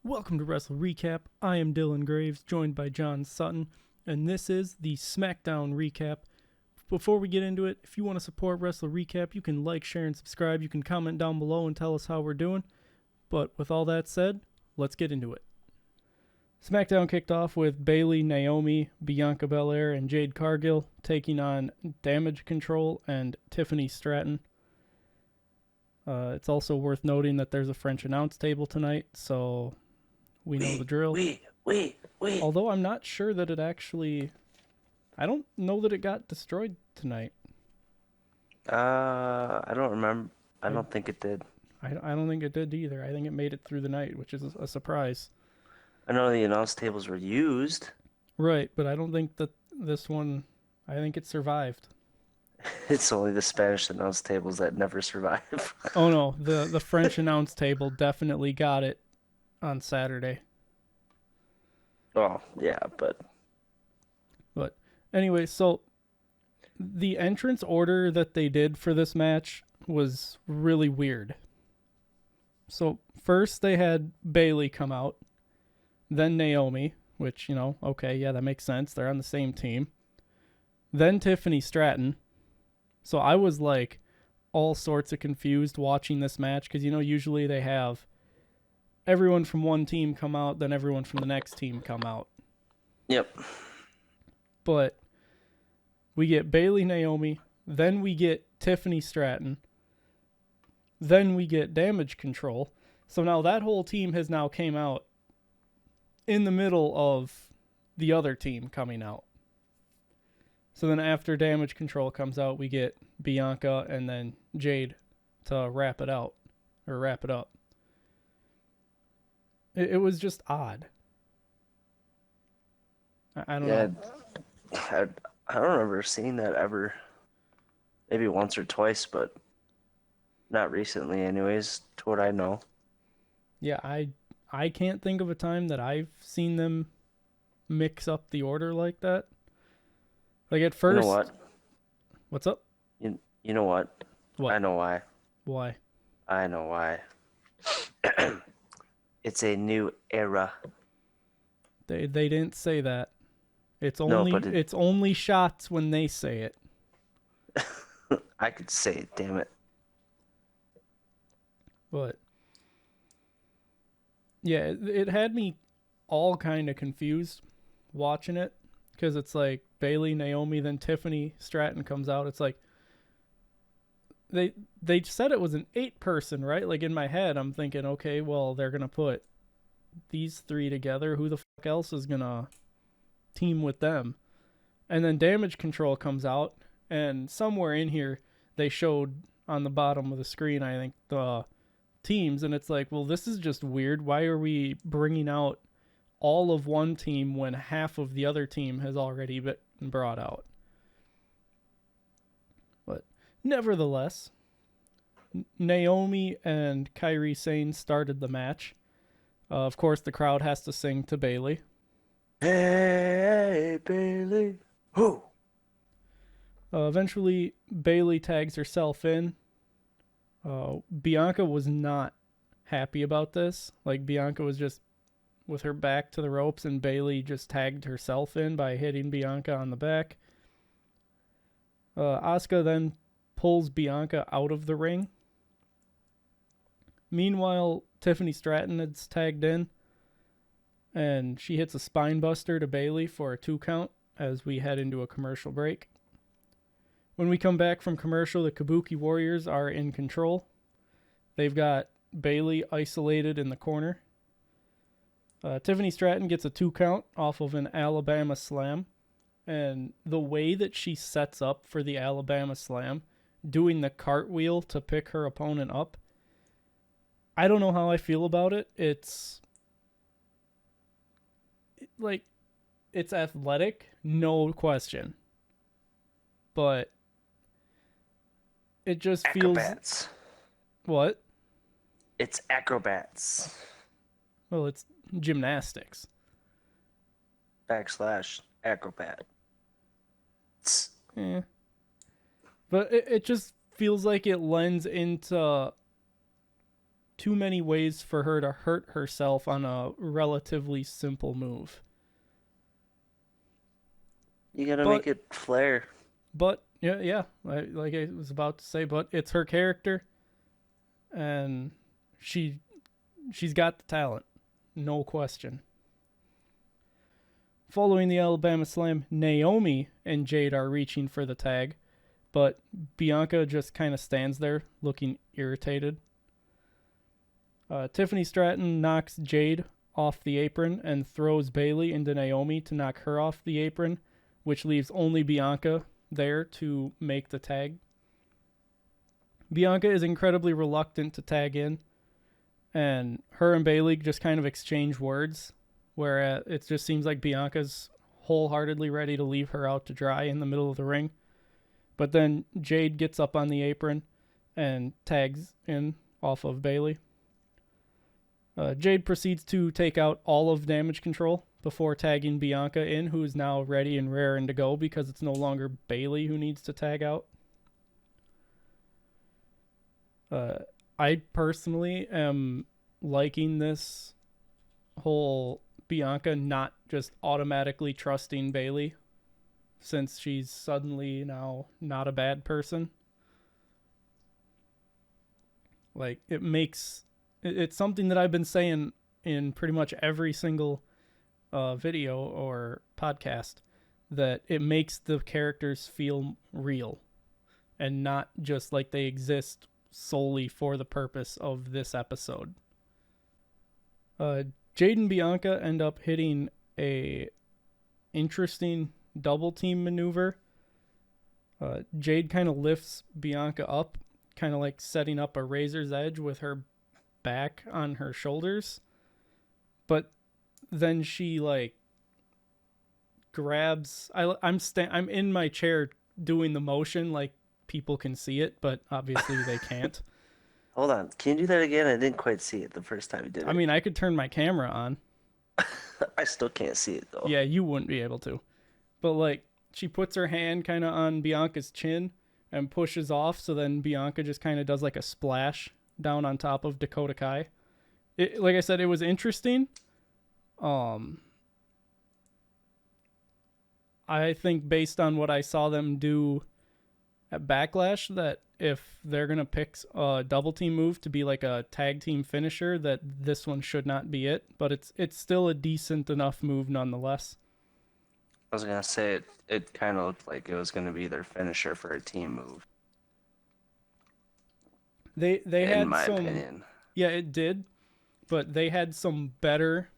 Welcome to WrestleRecap. I am Dylan Graives, joined by John Sutton, and this is the SmackDown Recap. Before we get into it, if you want to support WrestleRecap, you can like, share, and subscribe. You can comment down below and tell us how we're doing. But with all that said, let's get into it. SmackDown kicked off with Bayley, Naomi, Bianca Belair, and Jade Cargill taking on Damage Control and Tiffany Stratton. It's also worth noting that there's a French announce table tonight, so we know the drill. Wait. Although I'm not sure that it actually... I don't know that it got destroyed tonight. I don't remember. I don't think it did. I don't think it did either. I think it made it through the night, which is a surprise. I know the announce tables were used. Right, but I don't think that this one... I think it survived. It's only the Spanish announce tables that never survive. Oh no, the French announce table definitely got it on Saturday. Oh, yeah, but anyway, so the entrance order that they did for this match was really weird. So first they had Bayley come out, then Naomi, which, okay, yeah, that makes sense. They're on the same team. Then Tiffany Stratton. So I was like all sorts of confused watching this match because, usually they have everyone from one team come out, then everyone from the next team come out. Yep. But we get Bayley, Naomi, then we get Tiffany Stratton, then we get Damage Control. So now that whole team has now came out in the middle of the other team coming out. So then after Damage Control comes out, we get Bianca and then Jade to wrap it up. It was just odd. I don't know. I don't remember seeing that ever. Maybe once or twice, but not recently anyways, to what I know. Yeah, I can't think of a time that I've seen them mix up the order like that. Like at first... You know what? What's up? You know what? What? I know why. Why? I know why. It's a new era. They didn't say that. It's only shots when they say it. I could say it, damn it. But yeah, it had me all kind of confused watching it because it's like Bayley, Naomi, then Tiffany Stratton comes out. It's like they said it was an 8-person, right? Like in my head, I'm thinking, okay, well, they're gonna put these three together. Who the fuck else is gonna team with them? And then Damage Control comes out, and somewhere in here they showed on the bottom of the screen, I think, the teams, and it's like, well, this is just weird. Why are we bringing out all of one team when half of the other team has already been brought out? But nevertheless, Naomi and Kairi Sane started the match. Of course, the crowd has to sing to Bayley. Hey, Bayley. Who? Eventually, Bayley tags herself in. Bianca was not happy about this. Like, Bianca was just with her back to the ropes, and Bayley just tagged herself in by hitting Bianca on the back. Asuka then pulls Bianca out of the ring. Meanwhile, Tiffany Stratton is tagged in, and she hits a spine buster to Bayley for a 2 count as we head into a commercial break. When we come back from commercial, the Kabuki Warriors are in control. They've got Bayley isolated in the corner. Tiffany Stratton gets a 2 count off of an Alabama Slam. And the way that she sets up for the Alabama Slam, doing the cartwheel to pick her opponent up, I don't know how I feel about it. It's athletic, no question. But it just feels... Acrobats. What? It's acrobats. Well, it's gymnastics. / acrobat. Yeah. But it just feels like it lends into too many ways for her to hurt herself on a relatively simple move. You gotta make it flair. But yeah, like I was about to say, but it's her character, and she's got the talent, no question. Following the Alabama Slam, Naomi and Jade are reaching for the tag, but Bianca just kind of stands there looking irritated. Tiffany Stratton knocks Jade off the apron and throws Bayley into Naomi to knock her off the apron, which leaves only Bianca there to make the tag. Bianca is incredibly reluctant to tag in, and her and Bayley just kind of exchange words, where it just seems like Bianca's wholeheartedly ready to leave her out to dry in the middle of the ring. But then Jade gets up on the apron and tags in off of Bayley. Jade proceeds to take out all of Damage Control before tagging Bianca in, who is now ready and raring to go because it's no longer Bayley who needs to tag out. I personally am liking this whole Bianca not just automatically trusting Bayley, since she's suddenly now not a bad person. Like, it's something that I've been saying in pretty much every single video or podcast, that it makes the characters feel real and not just like they exist solely for the purpose of this episode. Jade and Bianca end up hitting a interesting double team maneuver. Jade kind of lifts Bianca up, kind of like setting up a razor's edge with her back on her shoulders, but then she like grabs. I'm in my chair doing the motion, like people can see it, but obviously they can't. Hold on, can you do that again? I didn't quite see it the first time you did it. I mean, I could turn my camera on. I still can't see it though. Yeah, you wouldn't be able to. But like, she puts her hand kind of on Bianca's chin and pushes off, so then Bianca just kind of does like a splash down on top of Dakota Kai. Like I said, it was interesting. I think based on what I saw them do at Backlash, that if they're going to pick a double team move to be like a tag team finisher, that this one should not be it, but it's still a decent enough move nonetheless. I was going to say it kind of looked like it was going to be their finisher for a team move. They had in my some opinion. Yeah, it did, but they had some better,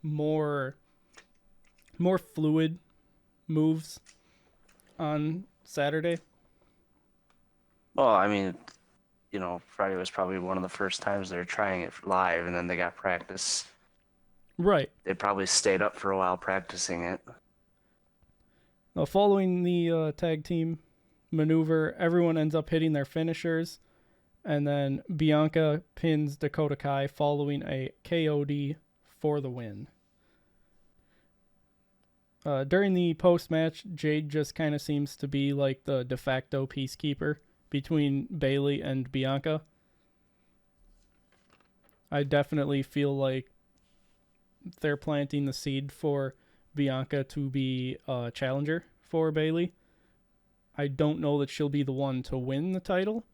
more fluid moves on Saturday. Well, I mean, Friday was probably one of the first times they were trying it live, and then they got practice. Right. They probably stayed up for a while practicing it. Now, following the tag team maneuver, everyone ends up hitting their finishers, and then Bianca pins Dakota Kai following a KOD for the win. During the post-match, Jade just kind of seems to be like the de facto peacekeeper between Bayley and Bianca. I definitely feel like they're planting the seed for Bianca to be a challenger for Bayley. I don't know that she'll be the one to win the title,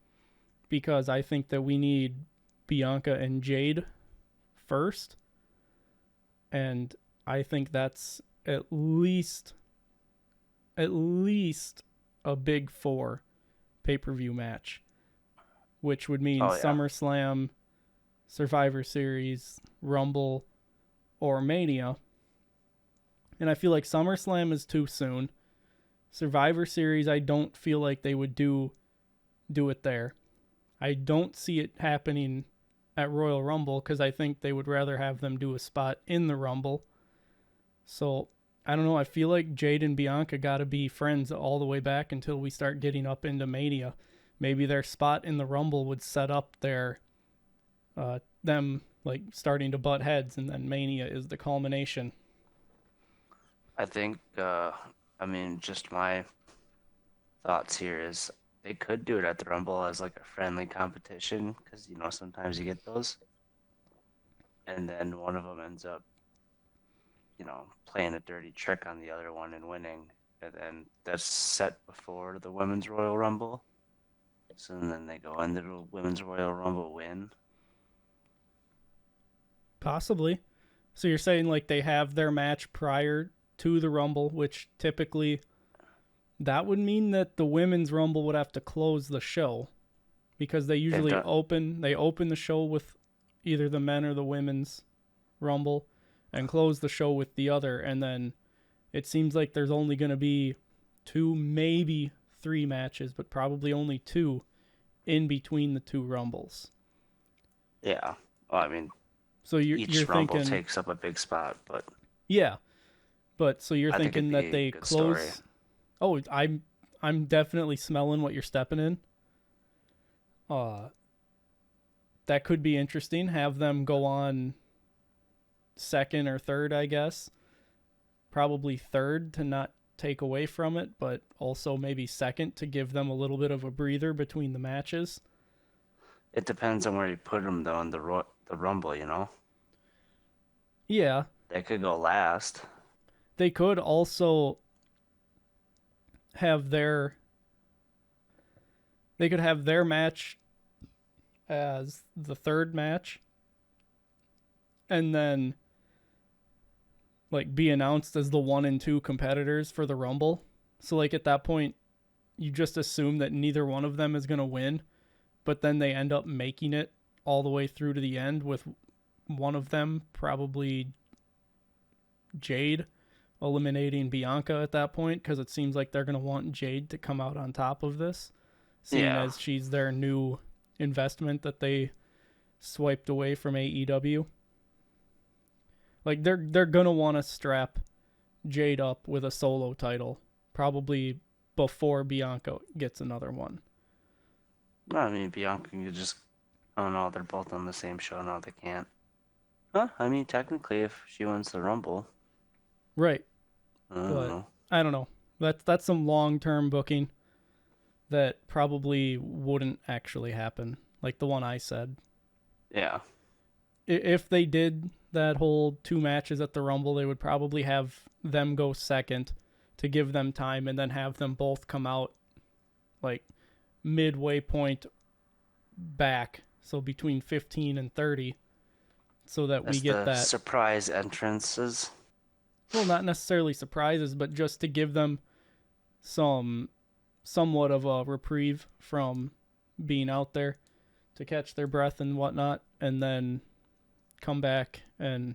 because I think that we need Bianca and Jade first. And I think that's at least a Big Four pay-per-view match, which would mean SummerSlam, Survivor Series, Rumble, or Mania. And I feel like SummerSlam is too soon. Survivor Series, I don't feel like they would do it there. I don't see it happening at Royal Rumble, because I think they would rather have them do a spot in the Rumble. So, I don't know, I feel like Jade and Bianca gotta be friends all the way back until we start getting up into Mania. Maybe their spot in the Rumble would set up them like starting to butt heads, and then Mania is the culmination. I think, just my thoughts here is, they could do it at the Rumble as like a friendly competition because sometimes you get those, and then one of them ends up playing a dirty trick on the other one and winning, and then that's set before the Women's Royal Rumble. So then they go into the Women's Royal Rumble win. Possibly. So you're saying like they have their match prior to the Rumble, which typically that would mean that the Women's Rumble would have to close the show because they usually open the show with either the men or the women's Rumble and close the show with the other, and then it seems like there's only going to be 2, maybe 3 matches, but probably only 2 in between the 2 Rumbles. Yeah. Well, I mean, so each Rumble thinking, takes up a big spot, but yeah. But so you're I thinking that they close. Story. Oh, I'm definitely smelling what you're stepping in. That could be interesting. Have them go on second or third, I guess. Probably third to not take away from it, but also maybe second to give them a little bit of a breather between the matches. It depends on where you put them, though, in the Rumble, Yeah. They could go last. They could also have their match as the third match and then like be announced as the 1 and 2 competitors for the Rumble. So like at that point you just assume that neither one of them is going to win, but then they end up making it all the way through to the end with one of them, probably Jade, eliminating Bianca at that point, because it seems like they're going to want Jade to come out on top of this, seeing as she's their new investment that they swiped away from AEW. Like they're going to want to strap Jade up with a solo title, probably before Bianca gets another one. No, I mean, Bianca can just... Oh, no, they're both on the same show. No, they can't. Huh? I mean, technically, if she wins the Rumble. Right. I don't know. That's some long-term booking that probably wouldn't actually happen, like the one I said. Yeah. If they did that whole 2 matches at the Rumble, they would probably have them go second to give them time and then have them both come out like midway point back, so between 15 and 30, so that we get that surprise entrances. Well, not necessarily surprises, but just to give them somewhat of a reprieve from being out there to catch their breath and whatnot, and then come back, and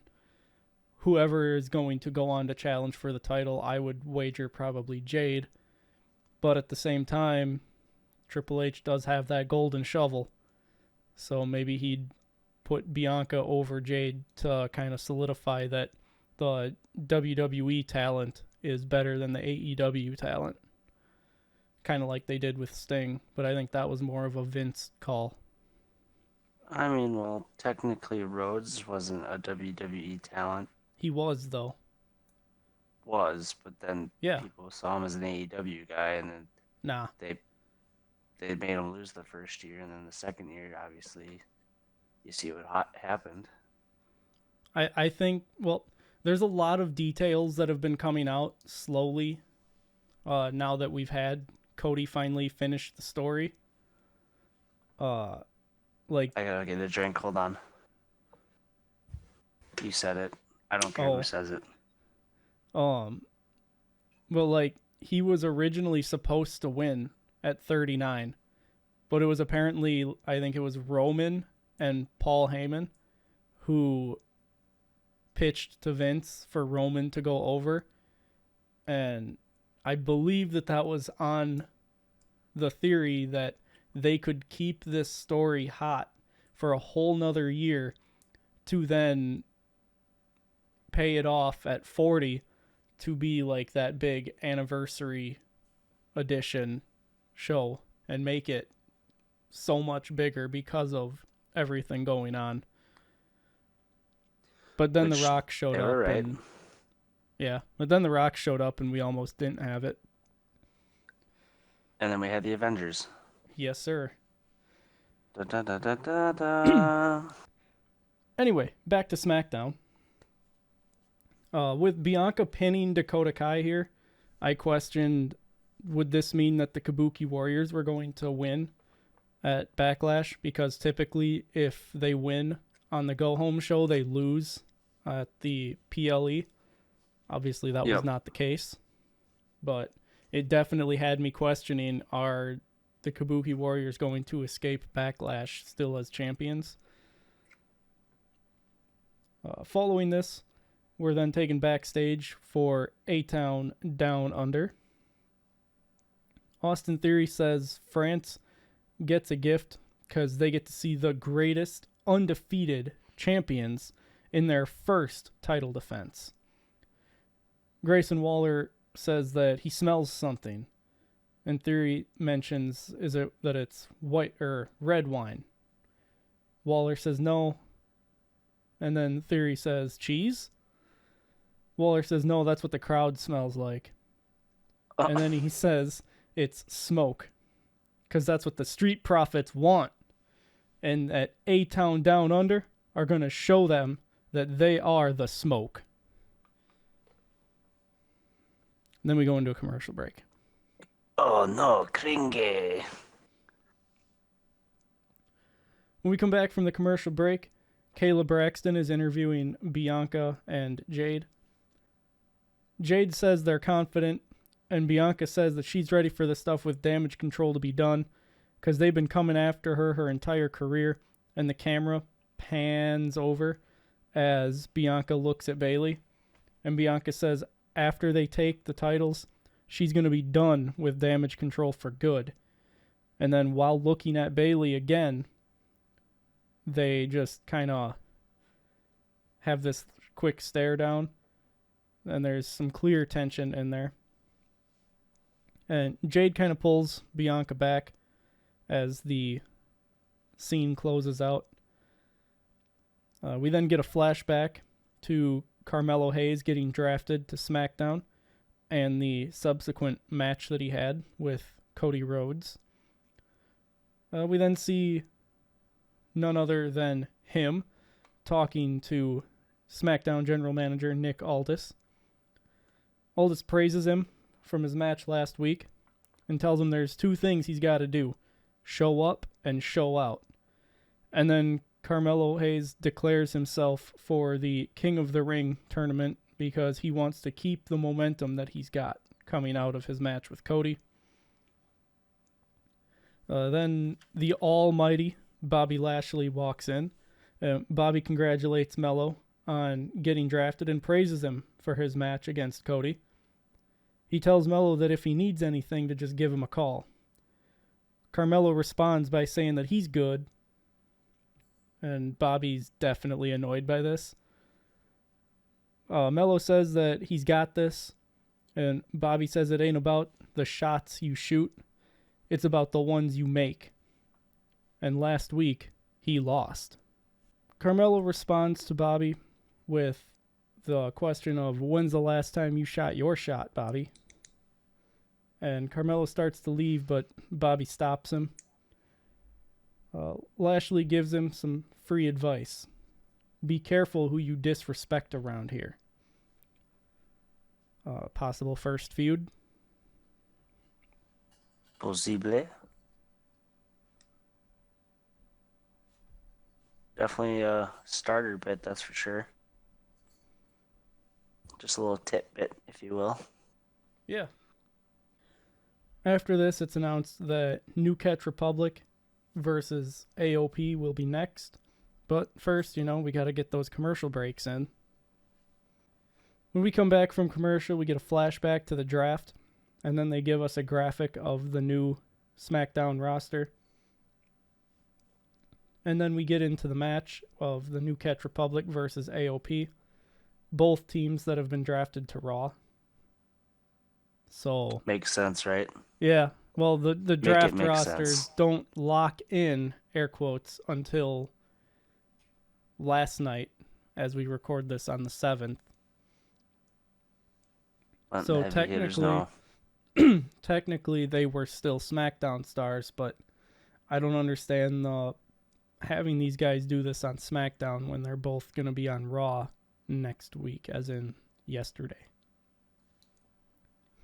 whoever is going to go on to challenge for the title, I would wager probably Jade. But at the same time, Triple H does have that golden shovel, so maybe he'd put Bianca over Jade to kind of solidify that the WWE talent is better than the AEW talent. Kind of like they did with Sting, but I think that was more of a Vince call. I mean, well, technically Rhodes wasn't a WWE talent. He was, though. But then people saw him as an AEW guy, and then they made him lose the first year, and then the second year, obviously, you see what happened. I think, well, there's a lot of details that have been coming out slowly now that we've had Cody finally finish the story. Like, I gotta get a drink, hold on. You said it. I don't care who says it. Well, like, he was originally supposed to win at 39, but it was apparently, I think it was Roman and Paul Heyman who pitched to Vince for Roman to go over, and I believe that was on the theory that they could keep this story hot for a whole nother year to then pay it off at 40 to be like that big anniversary edition show and make it so much bigger because of everything going on. But then The Rock showed up. Right. But then The Rock showed up and we almost didn't have it. And then we had the Avengers. Yes, sir. Da, da, da, da, da, da. Anyway, back to SmackDown. With Bianca pinning Dakota Kai here, I questioned, would this mean that the Kabuki Warriors were going to win at Backlash? Because typically, if they win on the go-home show, they lose at the PLE. Obviously, that was not the case. But it definitely had me questioning, are the Kabuki Warriors going to escape Backlash still as champions? Following this, we're then taken backstage for A-Town Down Under. Austin Theory says France gets a gift because they get to see the greatest undefeated champions in their first title defense. Grayson Waller says that he smells something, and Theory mentions that it's white or red wine. Waller says no, and then Theory says cheese. Waller says no, that's what the crowd smells like. And then he says it's smoke, because that's what the Street Profits want, and at A-Town Down Under are going to show them that they are the smoke. And then we go into a commercial break. Oh no, cringe. When we come back from the commercial break, Kayla Braxton is interviewing Bianca and Jade. Jade says they're confident, and Bianca says that she's ready for the stuff with Damage Control to be done, because they've been coming after her entire career, and the camera pans over as Bianca looks at Bayley, and Bianca says after they take the titles, she's going to be done with Damage Control for good. And then while looking at Bayley again, they just kind of have this quick stare down, and there's some clear tension in there. And Jade kind of pulls Bianca back as the scene closes out. We then get a flashback to Carmelo Hayes getting drafted to SmackDown and the subsequent match that he had with Cody Rhodes. We then see none other than him talking to SmackDown General Manager Nick Aldis. Aldis praises him from his match last week and tells him there's two things he's got to do: show up and show out. And then Carmelo Hayes declares himself for the King of the Ring tournament because he wants to keep the momentum that he's got coming out of his match with Cody. Then the almighty Bobby Lashley walks in. Bobby congratulates Mello on getting drafted and praises him for his match against Cody. He tells Mello that if he needs anything to just give him a call. Carmelo responds by saying that he's good, and Bobby's definitely annoyed by this. Mello says that he's got this, and Bobby says it ain't about the shots you shoot, it's about the ones you make. And last week, he lost. Carmelo responds to Bobby with the question of, when's the last time you shot your shot, Bobby? And Carmelo starts to leave, but Bobby stops him. Lashley gives him some free advice. Be careful who you disrespect around here. Possible first feud. Possible. Definitely a starter bit, that's for sure. Just a little tidbit, if you will. Yeah. After this, it's announced that New Catch Republic versus AOP will be next. But first, we got to get those commercial breaks in. When we come back from commercial, we get a flashback to the draft, and then they give us a graphic of the new SmackDown roster. And then we get into the match of the New Catch Republic versus AOP, both teams that have been drafted to Raw. So makes sense, right? Yeah. Well, the draft rosters sense. Don't lock in, air quotes, until last night, as we record this on the 7th. So technically, technically they were still SmackDown stars, but I don't understand having these guys do this on SmackDown when they're both going to be on Raw next week, as in yesterday.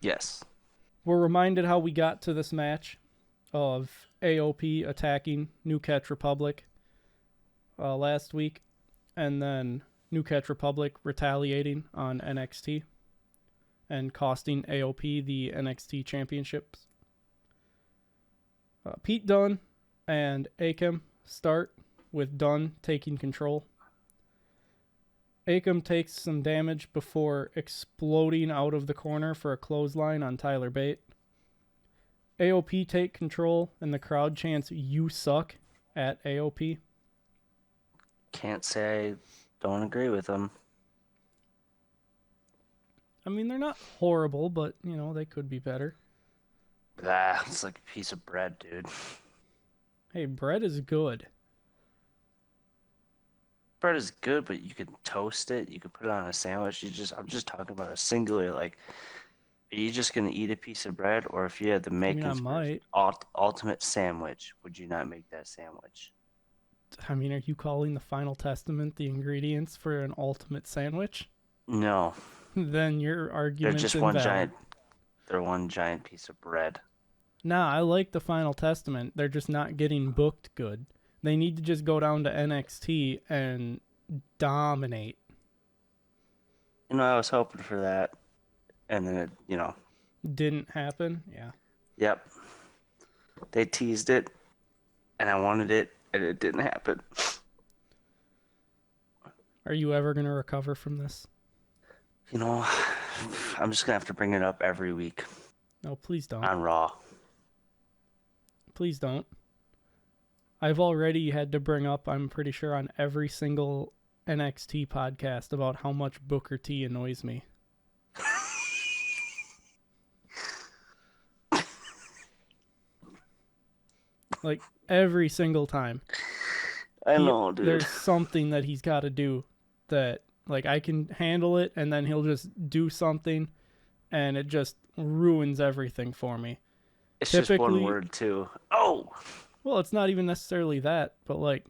Yes. We're reminded how we got to this match of AOP attacking New Catch Republic last week, and then New Catch Republic retaliating on NXT and costing AOP the NXT championships. Pete Dunne and Akam start with Dunne taking control. Akam takes some damage before exploding out of the corner for a clothesline on Tyler Bate. AOP take control, and the crowd chants, "You suck," at AOP. Can't say I don't agree with them. I mean, they're not horrible, but, they could be better. It's like a piece of bread, dude. Hey, bread is good. Bread is good, but you can toast it. You can put it on a sandwich. I'm just talking about a singular, like, are you just going to eat a piece of bread? Or if you had the makings for an ultimate sandwich, would you not make that sandwich? I mean, are you calling the Final Testament the ingredients for an ultimate sandwich? No. Then your argument's They're invalid. They're one giant piece of bread. Nah, I like the Final Testament. They're just not getting booked good. They need to just go down to NXT and dominate. I was hoping for that. And then it, Didn't happen? Yeah. Yep. They teased it, and I wanted it, and it didn't happen. Are you ever going to recover from this? I'm just going to have to bring it up every week. No, please don't. On Raw. Please don't. I've already had to bring up, I'm pretty sure, on every single NXT podcast about how much Booker T annoys me. Like, every single time. I know, dude. There's something that he's got to do that, like, I can handle it, and then he'll just do something, and it just ruins everything for me. It's just one word, too. Oh! Well, it's not even necessarily that, but, like,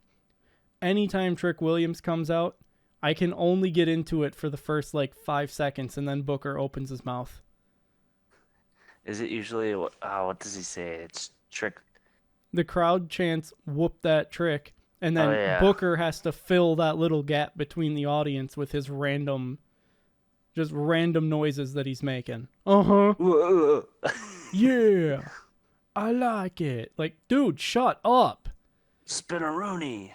anytime Trick Williams comes out, I can only get into it for the first, 5 seconds, and then Booker opens his mouth. Is it usually, what does he say? It's Trick. The crowd chants, "Whoop that Trick," and then Booker has to fill that little gap between the audience with his random noises that he's making. Uh-huh. Yeah. I like it. Like, dude, shut up. Spinneroonie.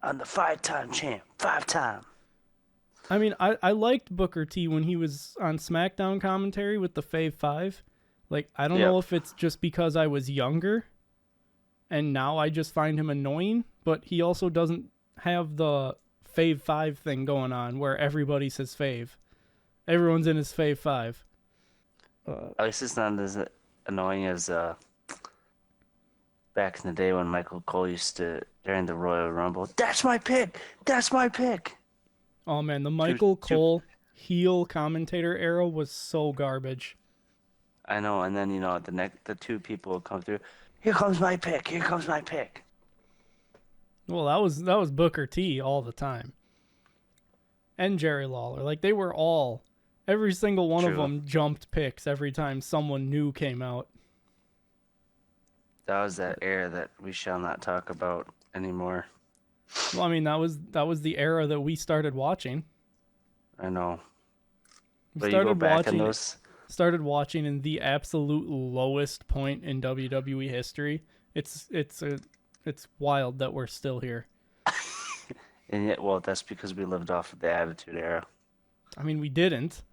I'm the 5-time champ. 5-time. I mean, I liked Booker T when he was on SmackDown commentary with the Fave 5. Like, I don't know if it's just because I was younger and now I just find him annoying, but he also doesn't have the Fave 5 thing going on where everybody's his fave. Everyone's in his Fave 5. At least it's not as annoying as back in the day when Michael Cole used to, during the Royal Rumble, "That's my pick! That's my pick!" Oh, man, the Michael Cole heel commentator era was so garbage. I know, and then, the two people would come through, "Here comes my pick! Here comes my pick!" Well, that was Booker T all the time. And Jerry Lawler. Like, they were all... Every single one of them jumped picks every time someone new came out. That was that era that we shall not talk about anymore. Well, I mean, that was the era that we started watching. I know. We started watching in the absolute lowest point in WWE history. It's wild that we're still here. And yet, well, that's because we lived off of the Attitude Era. I mean, we didn't.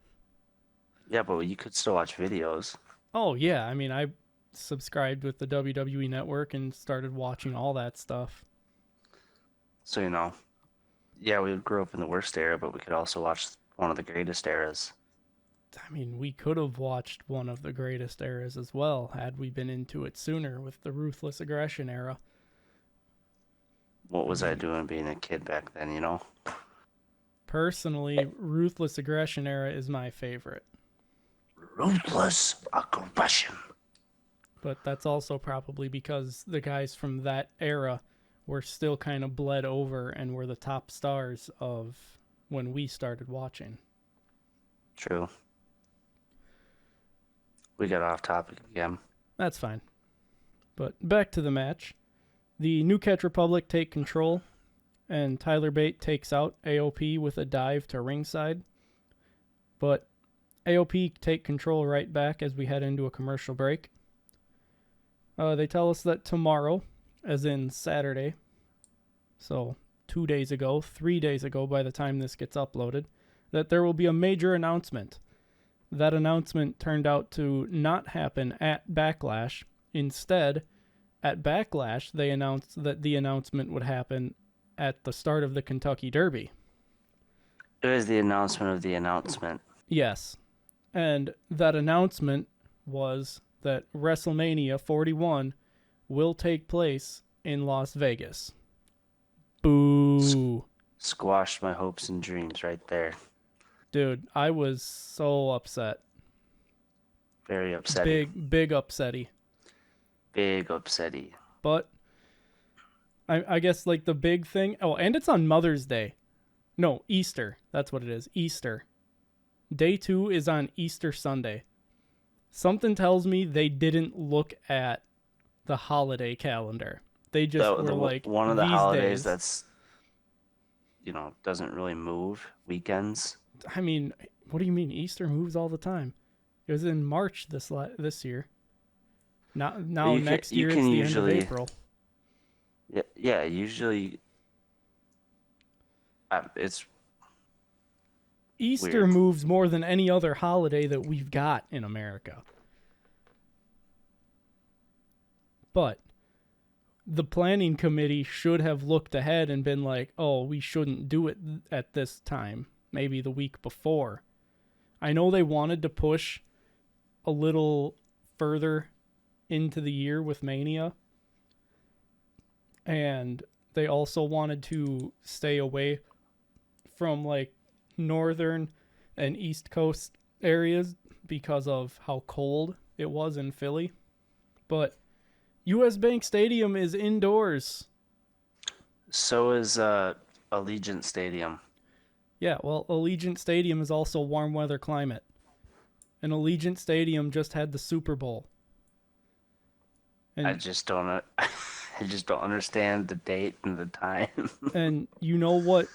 Yeah, but you could still watch videos. Oh, yeah. I mean, I subscribed with the WWE Network and started watching all that stuff. So, yeah, we grew up in the worst era, but we could also watch one of the greatest eras. I mean, we could have watched one of the greatest eras as well had we been into it sooner with the Ruthless Aggression era. What was I doing being a kid back then, Personally, Ruthless Aggression era is my favorite. Ruthless aggression. But that's also probably because the guys from that era were still kind of bled over and were the top stars of when we started watching. True. We got off topic again. That's fine. But back to the match. The New Catch Republic take control, and Tyler Bate takes out AOP with a dive to ringside. But AOP take control right back as we head into a commercial break. They tell us that tomorrow, as in Saturday, so 2 days ago, 3 days ago by the time this gets uploaded, that there will be a major announcement. That announcement turned out to not happen at Backlash. Instead, at Backlash, they announced that the announcement would happen at the start of the Kentucky Derby. It was the announcement of the announcement. Yes. And that announcement was that WrestleMania 41 will take place in Las Vegas. Boo. Squashed my hopes and dreams right there. Dude, I was so upset. Very upsetting. Big upsetty. Big upsetty. But I guess like the big thing. Oh, and it's on Mother's Day. No, Easter. That's what it is. Easter. Day 2 is on Easter Sunday. Something tells me they didn't look at the holiday calendar. They just were like, one of the these holidays days, that's, doesn't really move weekends. I mean, what do you mean? Easter moves all the time. It was in March this year. Now next year it's the end of April. Yeah. Usually, it's Easter weird. moves more than any other holiday that we've got in America. But the planning committee should have looked ahead and been like, oh, we shouldn't do it at this time. Maybe the week before. I know they wanted to push a little further into the year with Mania. And they also wanted to stay away from like northern and east coast areas because of how cold it was in Philly. But US Bank Stadium is indoors. So is Allegiant Stadium. Yeah, well, Allegiant Stadium is also warm weather climate. And Allegiant Stadium just had the Super Bowl. And I just don't understand the date and the time. And you know what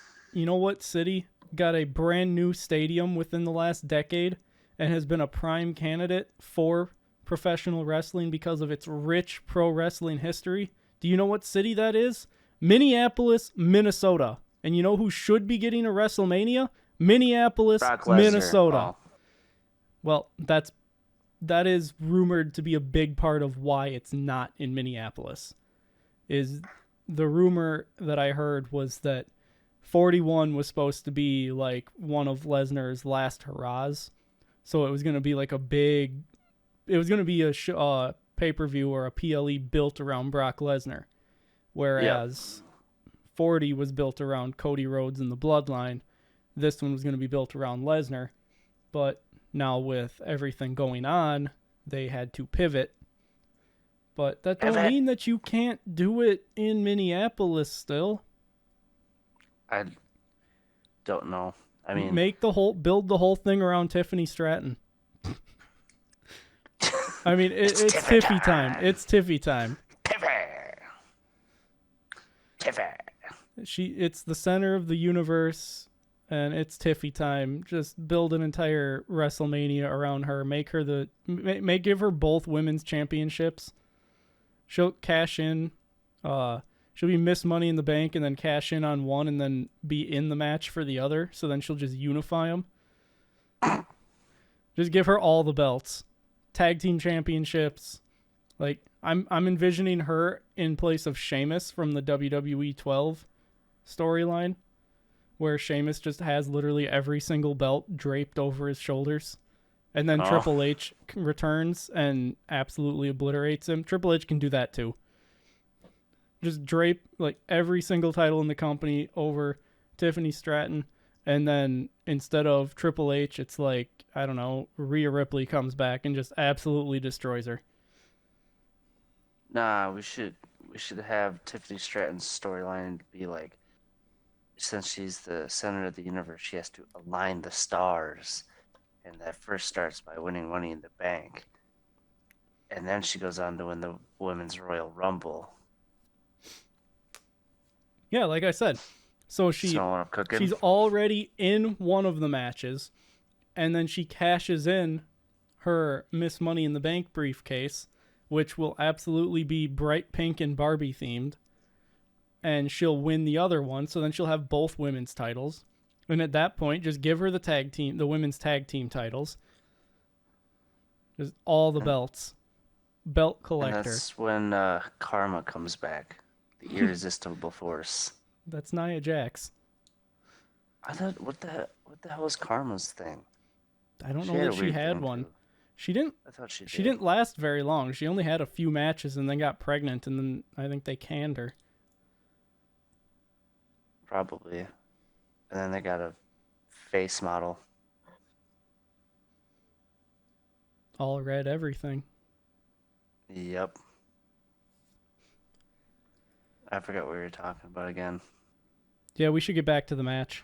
city got a brand new stadium within the last decade and has been a prime candidate for professional wrestling because of its rich pro wrestling history? Do you know what city that is? Minneapolis, Minnesota. And you know who should be getting a WrestleMania? Minneapolis, Minnesota. Oh. Well, that is rumored to be a big part of why it's not in Minneapolis. Is the rumor that I heard was that 41 was supposed to be like one of Lesnar's last hurrahs. So it was going to be like a pay-per-view or a PLE built around Brock Lesnar. Whereas 40 was built around Cody Rhodes and the Bloodline. This one was going to be built around Lesnar. But now with everything going on, they had to pivot. But that don't mean that you can't do it in Minneapolis still. I don't know. I mean, build the whole thing around Tiffany Stratton. I mean, it's Tiffy time. It's Tiffy time. Tiffy. It's the center of the universe, and it's Tiffy time. Just build an entire WrestleMania around her. Give her both women's championships. She'll cash in. She'll be Miss Money in the Bank and then cash in on one and then be in the match for the other. So then she'll just unify them. Just give her all the belts. Tag team championships. Like, I'm envisioning her in place of Sheamus from the WWE 12 storyline, where Sheamus just has literally every single belt draped over his shoulders. And then Triple H returns and absolutely obliterates him. Triple H can do that too. Just drape like every single title in the company over Tiffany Stratton. And then instead of Triple H, it's like, I don't know, Rhea Ripley comes back and just absolutely destroys her. Nah, we should have Tiffany Stratton's storyline be like, since she's the center of the universe, she has to align the stars, and that first starts by winning Money in the Bank, and then she goes on to win the Women's Royal Rumble. Yeah, like I said. So she's already in one of the matches, and then she cashes in her Miss Money in the Bank briefcase, which will absolutely be bright pink and Barbie themed, and she'll win the other one. So then she'll have both women's titles, and at that point, just give her the women's tag team titles, just all the belts, belt collector. And that's when Karma comes back, the irresistible force. That's Nia Jax. I thought, what the hell was Karma's thing? I don't know that she had one. Too. She didn't. I thought she did. She didn't last very long. She only had a few matches and then got pregnant, and then I think they canned her. Probably. And then they got a face model. All red everything. Yep. I forgot what we were talking about again. Yeah, we should get back to the match.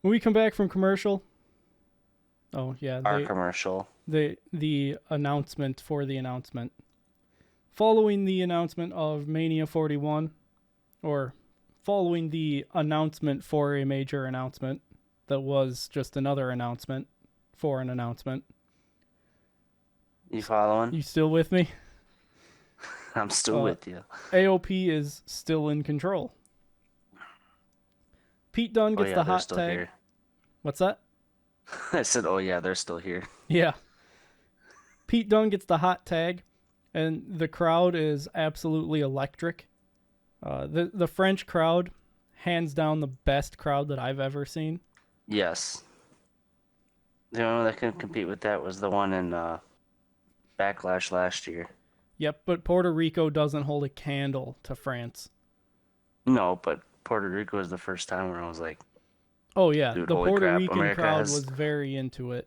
When we come back from commercial. Oh, yeah. Our commercial. The announcement for the announcement. Following the announcement of Mania 41, or following the announcement for a major announcement that was just another announcement for an announcement. You following? You still with me? I'm still with you. AOP is still in control. Pete Dunne gets the hot tag. Here. What's that? I said, oh yeah, they're still here. Yeah. Pete Dunne gets the hot tag, and the crowd is absolutely electric. The French crowd, hands down the best crowd that I've ever seen. Yes. The only one that could compete with that was the one in Backlash last year. Yep, but Puerto Rico doesn't hold a candle to France. No, but Puerto Rico was the first time where I was like, oh yeah, dude, the Puerto Rican America crowd was very into it.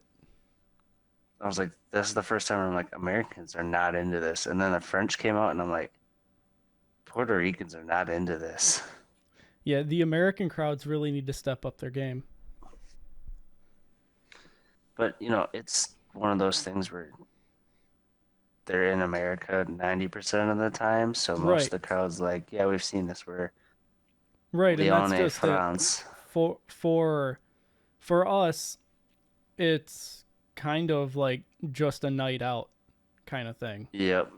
I was like, this is the first time where I'm like, Americans are not into this. And then the French came out and I'm like, Puerto Ricans are not into this. Yeah, the American crowds really need to step up their game. But, you know, it's one of those things where they're in America 90% of the time, so most of the crowd's like, yeah, we've seen this. We're right, Leone, and that's just France. For us, it's kind of like just a night out kind of thing. Yep.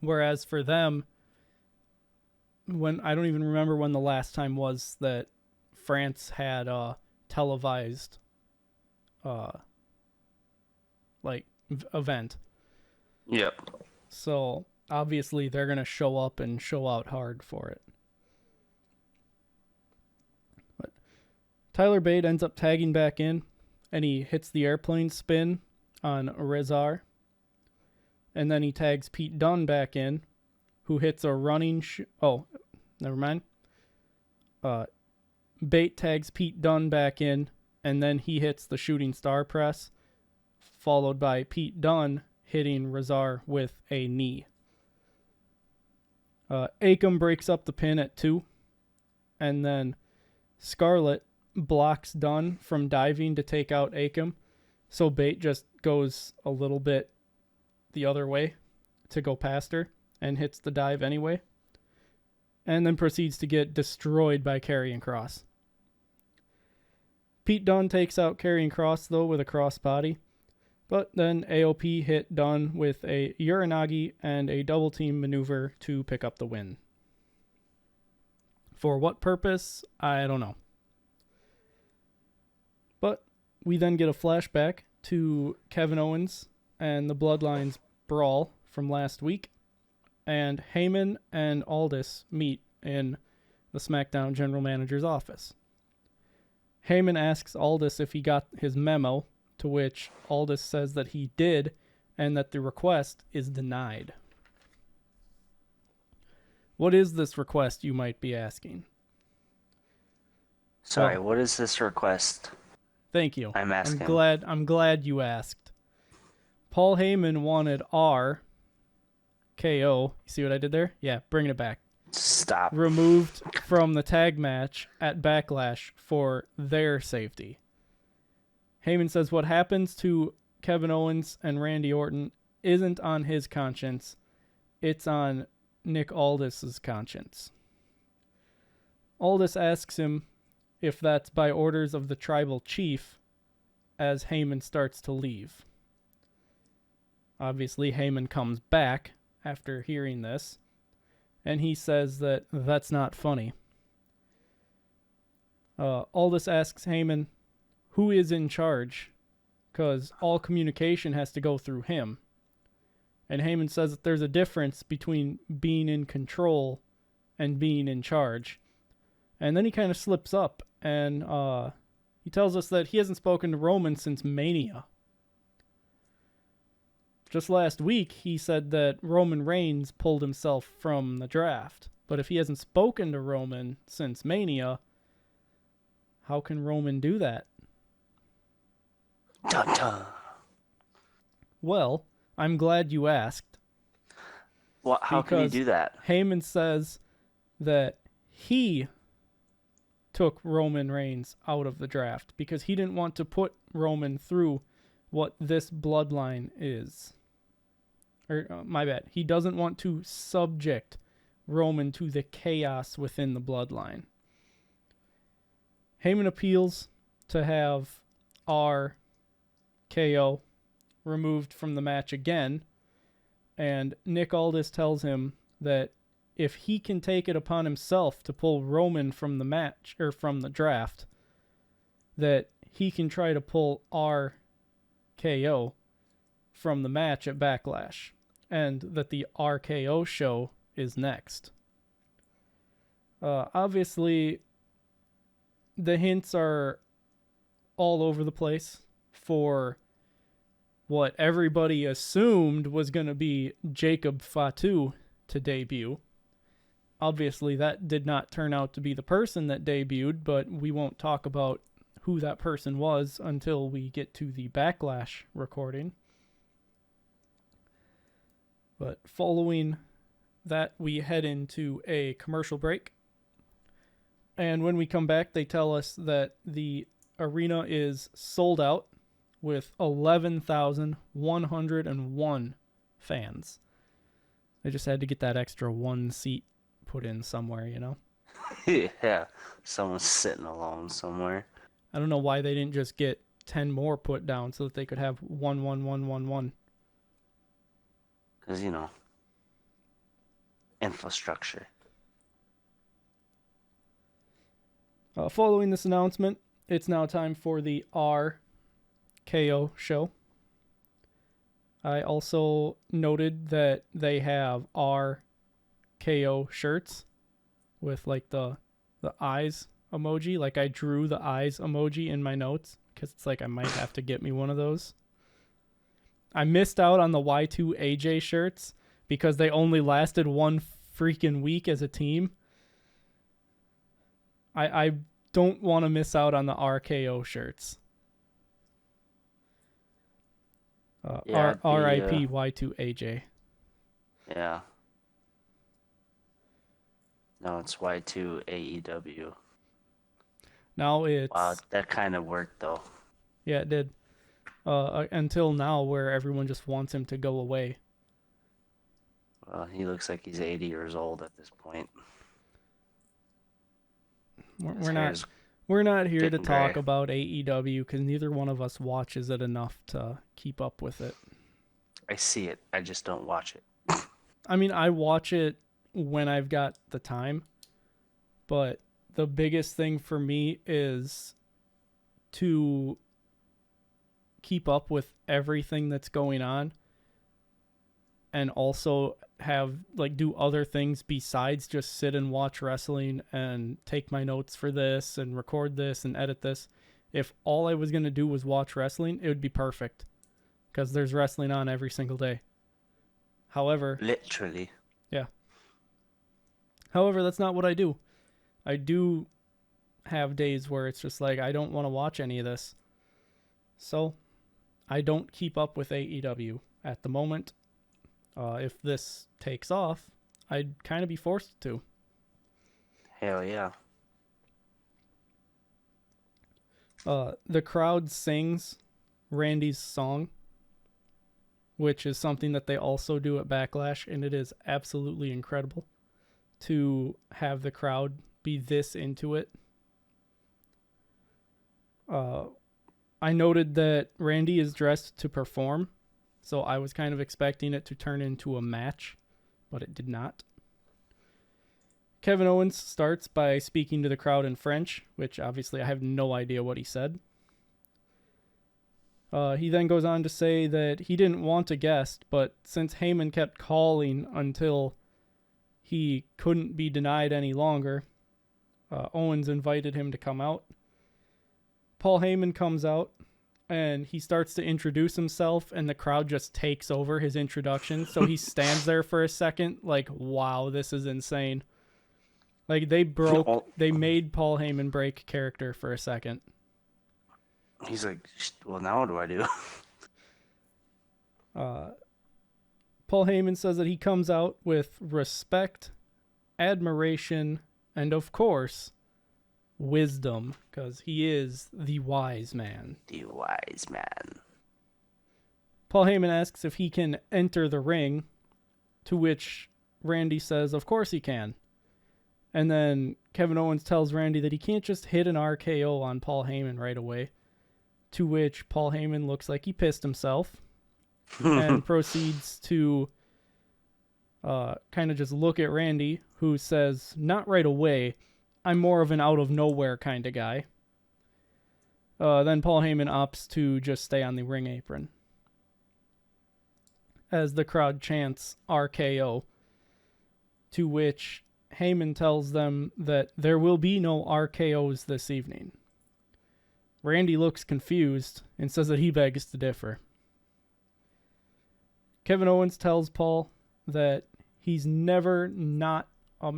Whereas for them, when I don't even remember when the last time was that France had a televised event. Yep. So obviously they're gonna show up and show out hard for it. But Tyler Bate ends up tagging back in, and he hits the airplane spin on Rezar. And then he tags Pete Dunne back in, who hits a running... oh, never mind. Bate tags Pete Dunne back in, and then he hits the shooting star press, followed by Pete Dunne hitting Rezar with a knee. Akam breaks up the pin at 2, and then Scarlett blocks Dunne from diving to take out Akam, so Bate just goes a little bit the other way to go past her and hits the dive anyway, and then proceeds to get destroyed by Karrion Kross. Pete Dunne takes out Karrion Kross, though, with a crossbody, but then AOP hit Dunne with a Uranagi and a double team maneuver to pick up the win. For what purpose? I don't know. But we then get a flashback to Kevin Owens and the Bloodlines brawl from last week, and Heyman and Aldis meet in the SmackDown general manager's office. Heyman asks Aldis if he got his memo, to which Aldis says that he did, and that the request is denied. What is this request, you might be asking? Sorry, Well, what is this request? thank you. I'm asking. I'm glad you asked. Paul Heyman wanted our KO. You see what I did there? Yeah, bringing it back. Stop. Removed from the tag match at Backlash for their safety. Heyman says what happens to Kevin Owens and Randy Orton isn't on his conscience. It's on Nick Aldis's conscience. Aldis asks him if that's by orders of the tribal chief as Heyman starts to leave. Obviously, Heyman comes back after hearing this, and he says that that's not funny. Aldis asks Heyman who is in charge, because all communication has to go through him. And Heyman says that there's a difference between being in control and being in charge. And then he kind of slips up, and he tells us that he hasn't spoken to Roman since Mania. Just last week, he said that Roman Reigns pulled himself from the draft. But if he hasn't spoken to Roman since Mania, how can Roman do that? Dun, dun. Well, I'm glad you asked. What? How can he do that? Heyman says that he took Roman Reigns out of the draft because he didn't want to put Roman through what this bloodline is. My bad. He doesn't want to subject Roman to the chaos within the bloodline. Heyman appeals to have our KO removed from the match again, and Nick Aldis tells him that if he can take it upon himself to pull Roman from the match or from the draft, that he can try to pull our KO from the match at Backlash, and that the RKO show is next. Obviously, the hints are all over the place for what everybody assumed was going to be Jacob Fatu to debut. Obviously, that did not turn out to be the person that debuted, but we won't talk about who that person was until we get to the Backlash recording. But following that, we head into a commercial break. And when we come back, they tell us that the arena is sold out with 11,101 fans. They just had to get that extra one seat put in somewhere, you know? Yeah, someone's sitting alone somewhere. I don't know why they didn't just get 10 more put down so that they could have 11111. Because, infrastructure. Following this announcement, it's now time for the RKO show. I also noted that they have RKO shirts with like the eyes emoji. Like I drew the eyes emoji in my notes because it's like I might have to get me one of those. I missed out on the Y2AJ shirts because they only lasted one freaking week as a team. I don't want to miss out on the RKO shirts. RIP Y2AJ. Yeah. No, it's Y2 AEW. Now it's... Wow, that kind of worked, though. Yeah, it did. Until now, where everyone just wants him to go away. Well, he looks like he's 80 years old at this point. We're not here to talk gray. about AEW because neither one of us watches it enough to keep up with it. I see it. I just don't watch it. I mean, I watch it when I've got the time, but the biggest thing for me is to keep up with everything that's going on and also have do other things besides just sit and watch wrestling and take my notes for this and record this and edit this. If all I was going to do was watch wrestling, it would be perfect because there's wrestling on every single day. However, Literally. yeah. However, that's not what I do. I do have days where it's just like, I don't want to watch any of this. So I don't keep up with AEW at the moment. If this takes off, I'd kind of be forced to. Hell yeah. The crowd sings Randy's song, which is something that they also do at Backlash, and it is absolutely incredible to have the crowd be this into it. I noted that Randy is dressed to perform, so I was kind of expecting it to turn into a match, but it did not. Kevin Owens starts by speaking to the crowd in French, which obviously I have no idea what he said. He then goes on to say that he didn't want a guest, but since Heyman kept calling until he couldn't be denied any longer, Owens invited him to come out. Paul Heyman comes out, and he starts to introduce himself, and the crowd just takes over his introduction. So he stands there for a second like, wow, this is insane. Like, they made Paul Heyman break character for a second. He's like, well, now what do I do? Paul Heyman says that he comes out with respect, admiration, and of course, wisdom, because he is the wise man. The wise man. Paul Heyman asks if he can enter the ring, to which Randy says, of course he can. And then Kevin Owens tells Randy that he can't just hit an RKO on Paul Heyman right away, to which Paul Heyman looks like he pissed himself and proceeds to kind of just look at Randy, who says, not right away, I'm more of an out-of-nowhere kind of guy. Then Paul Heyman opts to just stay on the ring apron, as the crowd chants RKO, to which Heyman tells them that there will be no RKOs this evening. Randy looks confused and says that he begs to differ. Kevin Owens tells Paul that he's never met a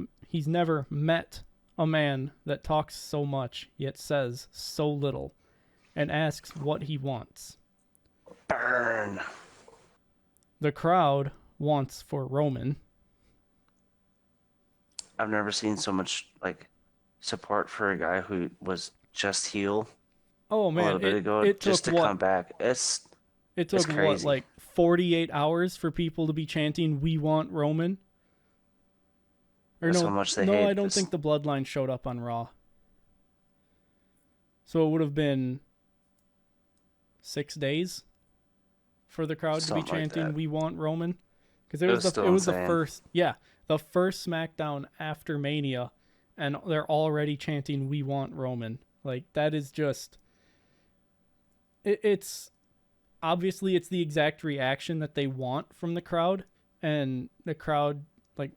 man that talks so much yet says so little, and asks what he wants. Burn. The crowd wants for Roman. I've never seen so much support for a guy who was just heel. Oh man, a little bit ago, it just took to come back. It took crazy. what, 48 hours for people to be chanting "We want Roman"? Or That's no, how much they no, hate I don't this. think the Bloodline showed up on Raw. So it would have been 6 days for the crowd Something to be chanting like that. "We want Roman," because it It was was the still insane. the first SmackDown after Mania, and they're already chanting "We want Roman." Like, that is just. It's obviously it's the exact reaction that they want from the crowd, and the crowd, like,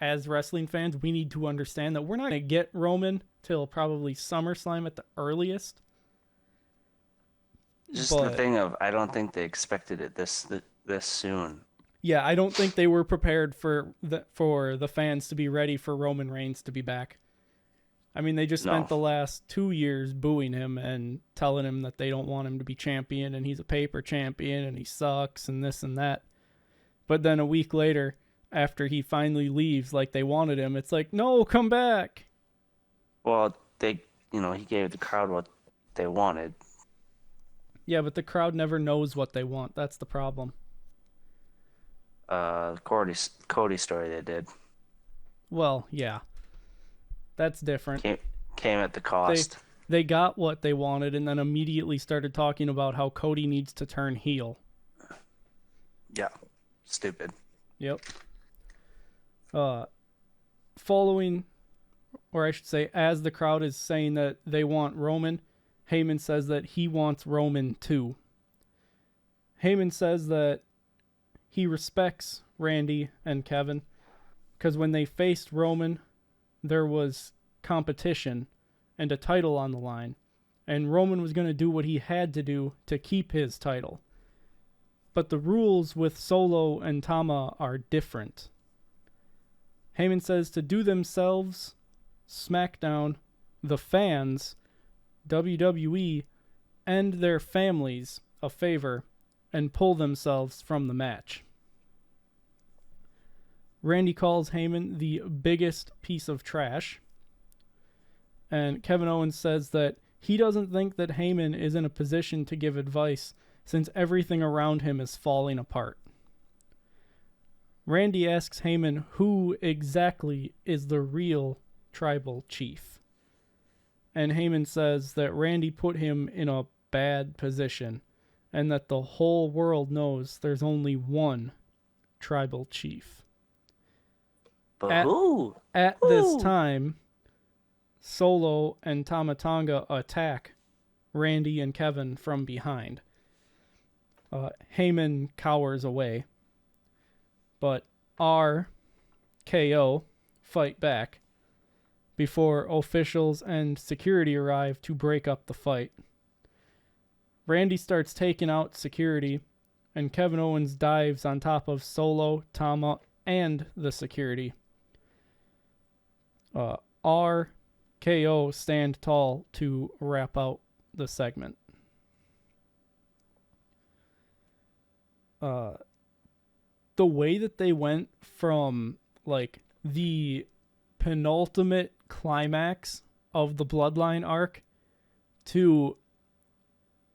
as wrestling fans, we need to understand that we're not going to get Roman till probably SummerSlam at the earliest. Just the thing of, I don't think they expected it this soon. Yeah, I don't think they were prepared for the fans to be ready for Roman Reigns to be back. I mean, they just spent the last 2 years booing him and telling him that they don't want him to be champion, and he's a paper champion, and he sucks, and this and that. But then a week later, after he finally leaves like they wanted him, it's like, no, come back. Well, he gave the crowd what they wanted. Yeah, but the crowd never knows what they want. That's the problem. Cody story they did. Well, yeah. That's different. Came at the cost. They got what they wanted and then immediately started talking about how Cody needs to turn heel. Yeah. Stupid. Yep. Following, or I should say, as the crowd is saying that they want Roman, Heyman says that he wants Roman too. Heyman says that he respects Randy and Kevin because when they faced Roman, there was competition and a title on the line, and Roman was going to do what he had to do to keep his title. But the rules with Solo and Tama are different. Heyman says to do themselves, SmackDown the fans, WWE, and their families a favor and pull themselves from the match. Randy calls Heyman the biggest piece of trash. And Kevin Owens says that he doesn't think that Heyman is in a position to give advice since everything around him is falling apart. Randy asks Heyman who exactly is the real tribal chief. And Heyman says that Randy put him in a bad position and that the whole world knows there's only one tribal chief. But who? At this time, Solo and Tama Tonga attack Randy and Kevin from behind. Heyman cowers away, but RKO fight back before officials and security arrive to break up the fight. Randy starts taking out security, and Kevin Owens dives on top of Solo, Tama, and the security. RKO stand tall to wrap out the segment. The way that they went from like the penultimate climax of the Bloodline arc to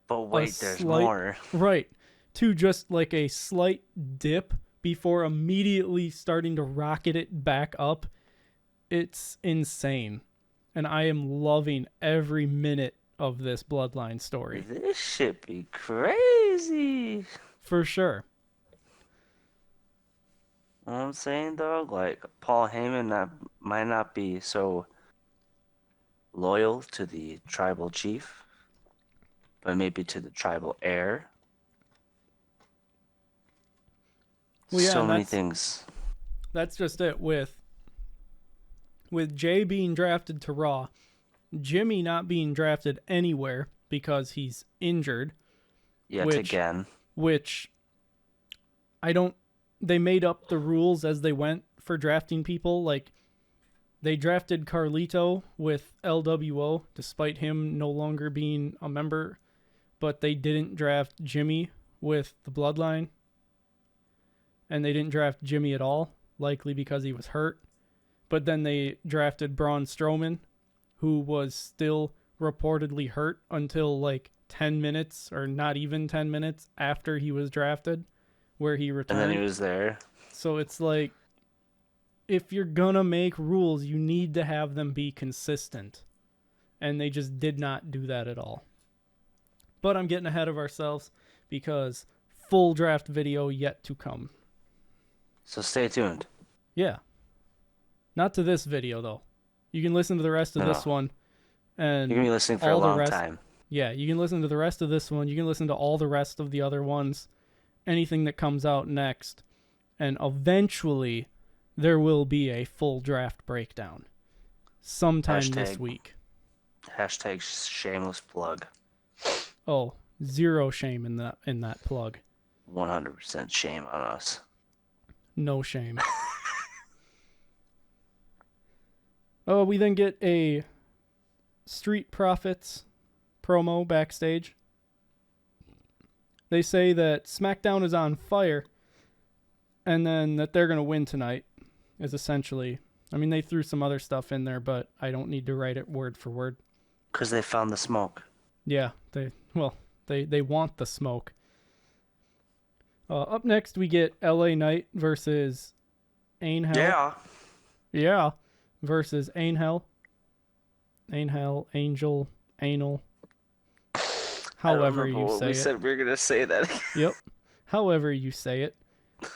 but wait, there's more. Right. To just like a slight dip before immediately starting to rocket it back up. It's insane. And I am loving every minute of this Bloodline story. This should be crazy. For sure. You know what I'm saying, dog? Like, Paul Heyman might not be so loyal to the tribal chief, but maybe to the tribal heir. Well, yeah, so many things. That's just it. With Jay being drafted to Raw, Jimmy not being drafted anywhere because he's injured. Yet again. Which they made up the rules as they went for drafting people. Like, they drafted Carlito with LWO, despite him no longer being a member, but they didn't draft Jimmy with the Bloodline. And they didn't draft Jimmy at all, likely because he was hurt. But then they drafted Braun Strowman, who was still reportedly hurt until like 10 minutes, or not even 10 minutes after he was drafted, where he returned. And then he was there. So it's like, if you're gonna make rules, you need to have them be consistent. And they just did not do that at all. But I'm getting ahead of ourselves because full draft video yet to come. So stay tuned. Yeah. Not to this video, though. You can listen to the rest of this one. And you're going to be listening for a long time. Yeah, you can listen to the rest of this one. You can listen to all the rest of the other ones. Anything that comes out next. And eventually, there will be a full draft breakdown. Sometime this week. Hashtag shameless plug. Oh, zero shame in that plug. 100% shame on us. No shame. We then get a Street Profits promo backstage. They say that SmackDown is on fire and then that they're going to win tonight is essentially... I mean, they threw some other stuff in there, but I don't need to write it word for word. Because they found the smoke. Yeah, they want the smoke. Up next, we get LA Knight versus Angel. Yeah. Versus Angel. Angel, Anal. However you say it. We said we were going to say that. Yep. However you say it.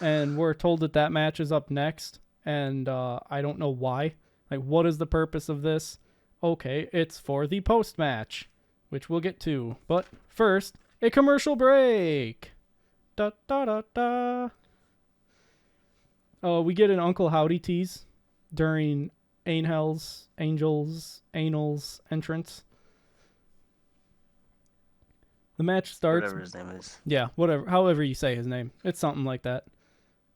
And we're told that match is up next. And I don't know why. Like, what is the purpose of this? Okay, it's for the post-match, which we'll get to. But first, a commercial break. Da da da da. We get an Uncle Howdy tease during Angel's Anal's entrance. The match starts. Whatever his name is. Yeah, whatever. However you say his name. It's something like that.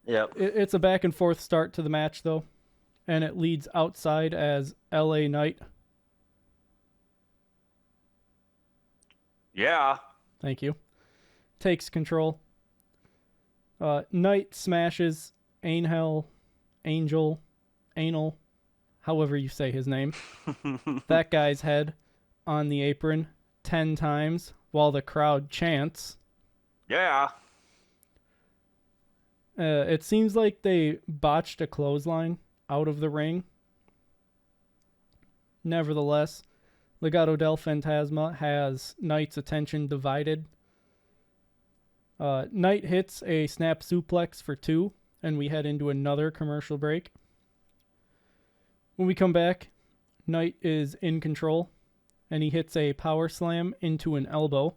Yep. It's a back and forth start to the match, though. And it leads outside as LA Knight Yeah. Thank you. Takes control. Knight smashes Angel, Anal, however you say his name, that guy's head on the apron 10 times while the crowd chants. Yeah. It seems like they botched a clothesline out of the ring. Nevertheless, Legado del Fantasma has Knight's attention divided. Knight hits a snap suplex for 2, and we head into another commercial break. When we come back, Knight is in control, and he hits a power slam into an elbow.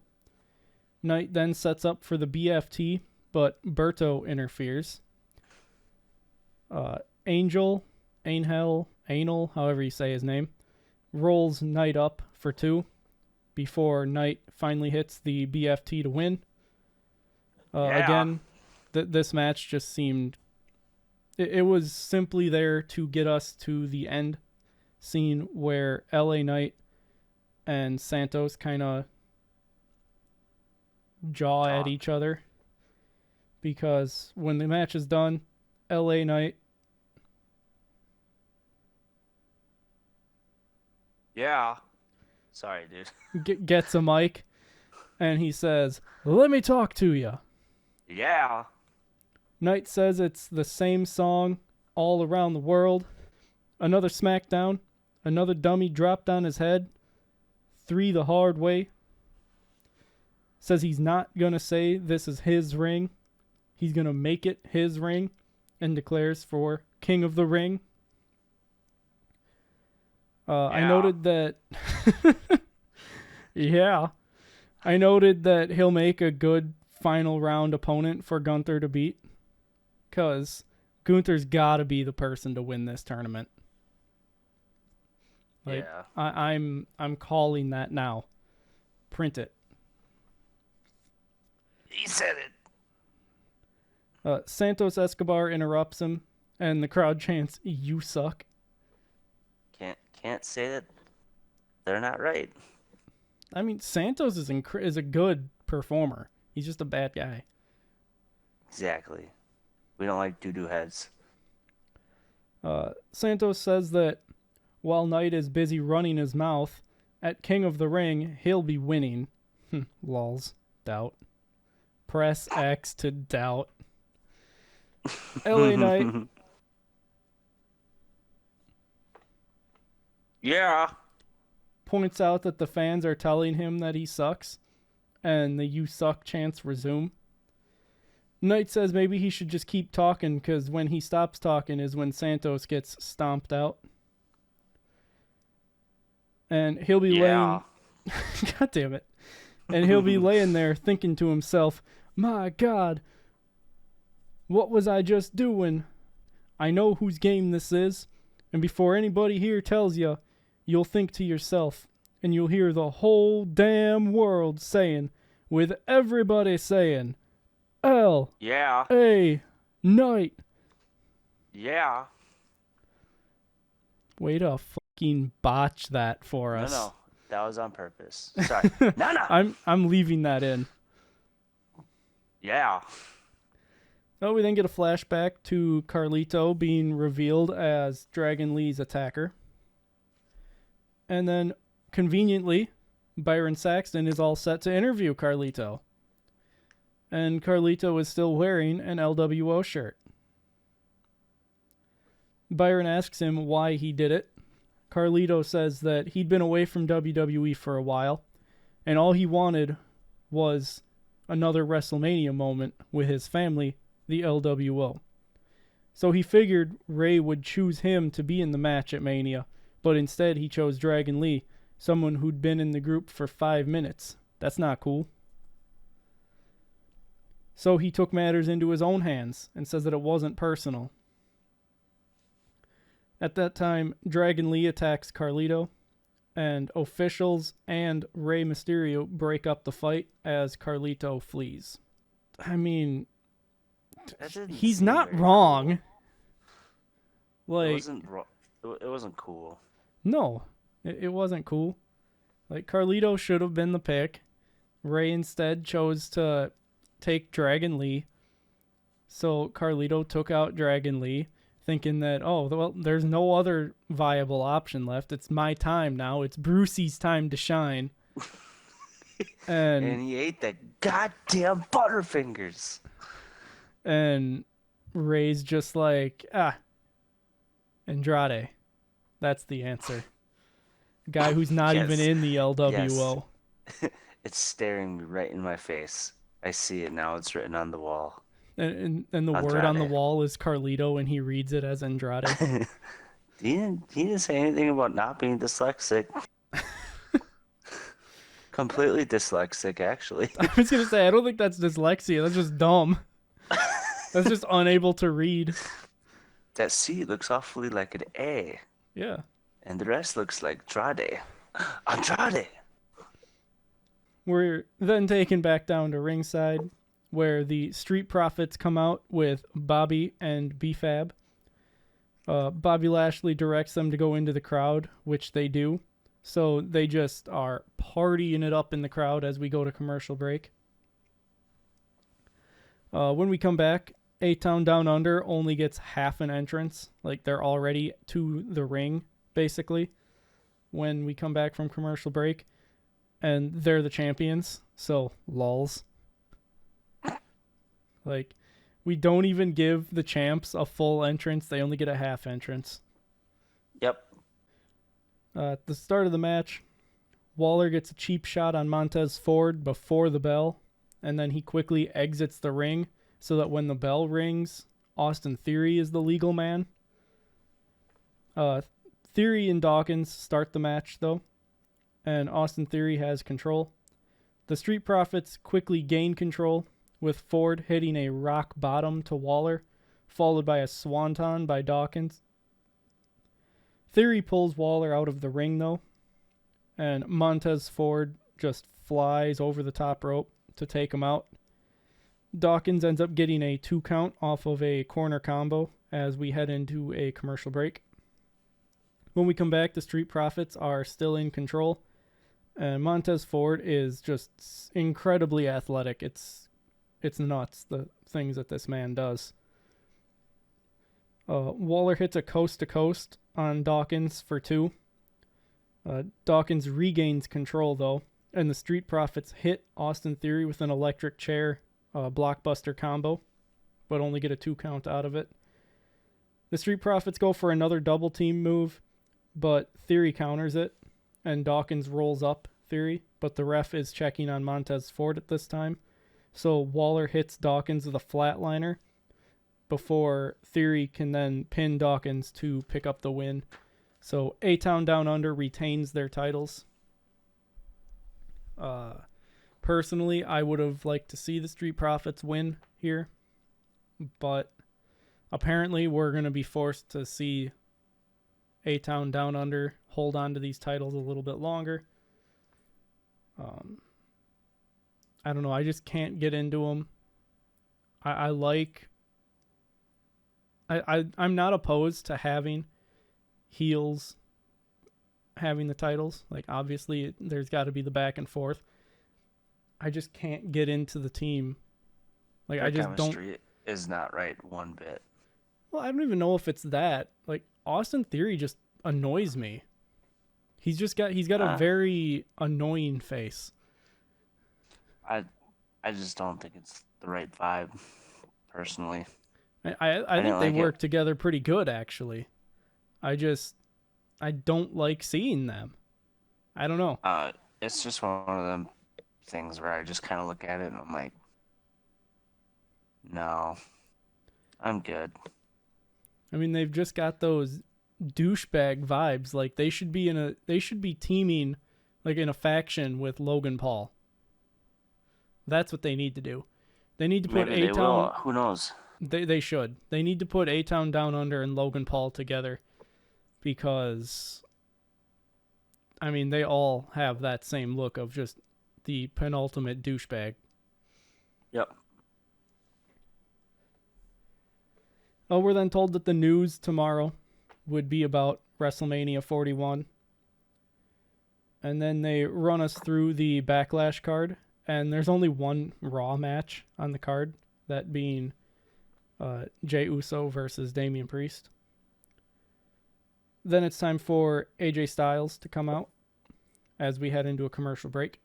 Knight then sets up for the BFT, but Berto interferes. Anal, however you say his name, rolls Knight up for 2 before Knight finally hits the BFT to win. Again, this match just seemed... It was simply there to get us to the end scene where LA Knight and Santos kind of jaw at each other. Because when the match is done, LA Knight... Yeah. Sorry, dude. Gets a mic, and he says, "Let me talk to you." Yeah. Knight says it's the same song all around the world. Another SmackDown. Another dummy dropped on his head. 3 the hard way. Says he's not going to say this is his ring. He's going to make it his ring. And declares for King of the Ring. I noted that... yeah. I noted that he'll make a good final round opponent for Gunther to beat. Because Gunther's got to be the person to win this tournament. Like, yeah. I'm calling that now. Print it. He said it. Santos Escobar interrupts him, and the crowd chants, "You suck." Can't say that they're not right. I mean, Santos is a good performer. He's just a bad guy. Exactly. We don't like doo-doo heads. Santos says that while Knight is busy running his mouth, at King of the Ring, he'll be winning. Lols. Doubt. Press X to doubt. LA Knight. Yeah. Points out that the fans are telling him that he sucks, and the "you suck" chants resume. Knight says maybe he should just keep talking, because when he stops talking is when Santos gets stomped out. And he'll be laying... God damn it. And he'll be laying there thinking to himself, "My God, what was I just doing? I know whose game this is, and before anybody here tells you, you'll think to yourself, and you'll hear the whole damn world saying, with everybody saying, L.A. Knight." Yeah. Way to fucking botch that for us. No. That was on purpose. Sorry. No. I'm leaving that in. Yeah. Oh, we then get a flashback to Carlito being revealed as Dragon Lee's attacker. And then, conveniently, Byron Saxton is all set to interview Carlito. And Carlito is still wearing an LWO shirt. Byron asks him why he did it. Carlito says that he'd been away from WWE for a while, and all he wanted was another WrestleMania moment with his family, the LWO. So he figured Ray would choose him to be in the match at Mania, but instead he chose Dragon Lee, someone who'd been in the group for 5 minutes. That's not cool. So he took matters into his own hands and says that it wasn't personal. At that time, Dragon Lee attacks Carlito, and officials and Rey Mysterio break up the fight as Carlito flees. I mean, he's not wrong. Cool. Like, it wasn't cool. No, it wasn't cool. Like, Carlito should have been the pick. Ray instead chose to take Dragon Lee. So Carlito took out Dragon Lee, thinking that, oh, well, there's no other viable option left. It's my time now. It's Brucey's time to shine. And he ate the goddamn Butterfingers. And Ray's just like, Andrade. That's the answer. Guy who's not even in the LWO. Yes. It's staring me right in my face. I see it now. It's written on the wall. And the Andrade. word on the wall is Carlito, and he reads it as Andrade. He didn't say anything about not being dyslexic. Completely dyslexic, actually. I was going to say, I don't think that's dyslexia. That's just dumb. That's just unable to read. That C looks awfully like an A. Yeah. And the rest looks like Andrade. Andrade! We're then taken back down to ringside, where the Street Profits come out with Bobby and B-Fab. Bobby Lashley directs them to go into the crowd, which they do. So they just are partying it up in the crowd as we go to commercial break. When we come back, A-Town Down Under only gets half an entrance. Like, they're already to the ring, basically, when we come back from commercial break. And they're the champions, so lols. Like, we don't even give the champs a full entrance. They only get a half entrance. Yep. At the start of the match, Waller gets a cheap shot on Montez Ford before the bell, and then he quickly exits the ring so that when the bell rings, Austin Theory is the legal man. Theory and Dawkins start the match, though, and Austin Theory has control. The Street Profits quickly gain control, with Ford hitting a rock bottom to Waller, followed by a swanton by Dawkins. Theory pulls Waller out of the ring, though, and Montez Ford just flies over the top rope to take him out. Dawkins ends up getting a 2 count off of a corner combo as we head into a commercial break. When we come back, the Street Profits are still in control, and Montez Ford is just incredibly athletic. It's nuts, the things that this man does. Waller hits a coast-to-coast on Dawkins for 2. Dawkins regains control, though, and the Street Profits hit Austin Theory with an electric chair blockbuster combo, but only get a 2 count out of it. The Street Profits go for another double team move, but Theory counters it, and Dawkins rolls up Theory, but the ref is checking on Montez Ford at this time, so Waller hits Dawkins with a flatliner before Theory can then pin Dawkins to pick up the win. So A-Town Down Under retains their titles. Personally, I would have liked to see the Street Profits win here, but apparently we're going to be forced to see A-Town Down Under hold on to these titles a little bit longer. I don't know. I just can't get into them. I'm not opposed to having heels having the titles. Like, obviously, there's got to be the back and forth. I just can't get into the team. Like, Their I just chemistry don't. is not right one bit. Well, I don't even know if it's that. Like, Austin Theory just annoys me. He's got a very annoying face. I just don't think it's the right vibe, personally. I think they work together pretty good, actually. I don't like seeing them. I don't know. It's just one of them things where I just kind of look at it and I'm like, no, I'm good. I mean, they've just got those douchebag vibes. Like, they should be teaming like in a faction with Logan Paul. That's what they need to do. They need to put Maybe A-Town. Who knows? They should. They need to put A-Town Down Under and Logan Paul together, because I mean, they all have that same look of just the penultimate douchebag. Yep. We're then told that the news tomorrow would be about WrestleMania 41. And then they run us through the Backlash card and there's only one Raw match on the card, that being Jey Uso versus Damian Priest. Then it's time for AJ Styles to come out as we head into a commercial break.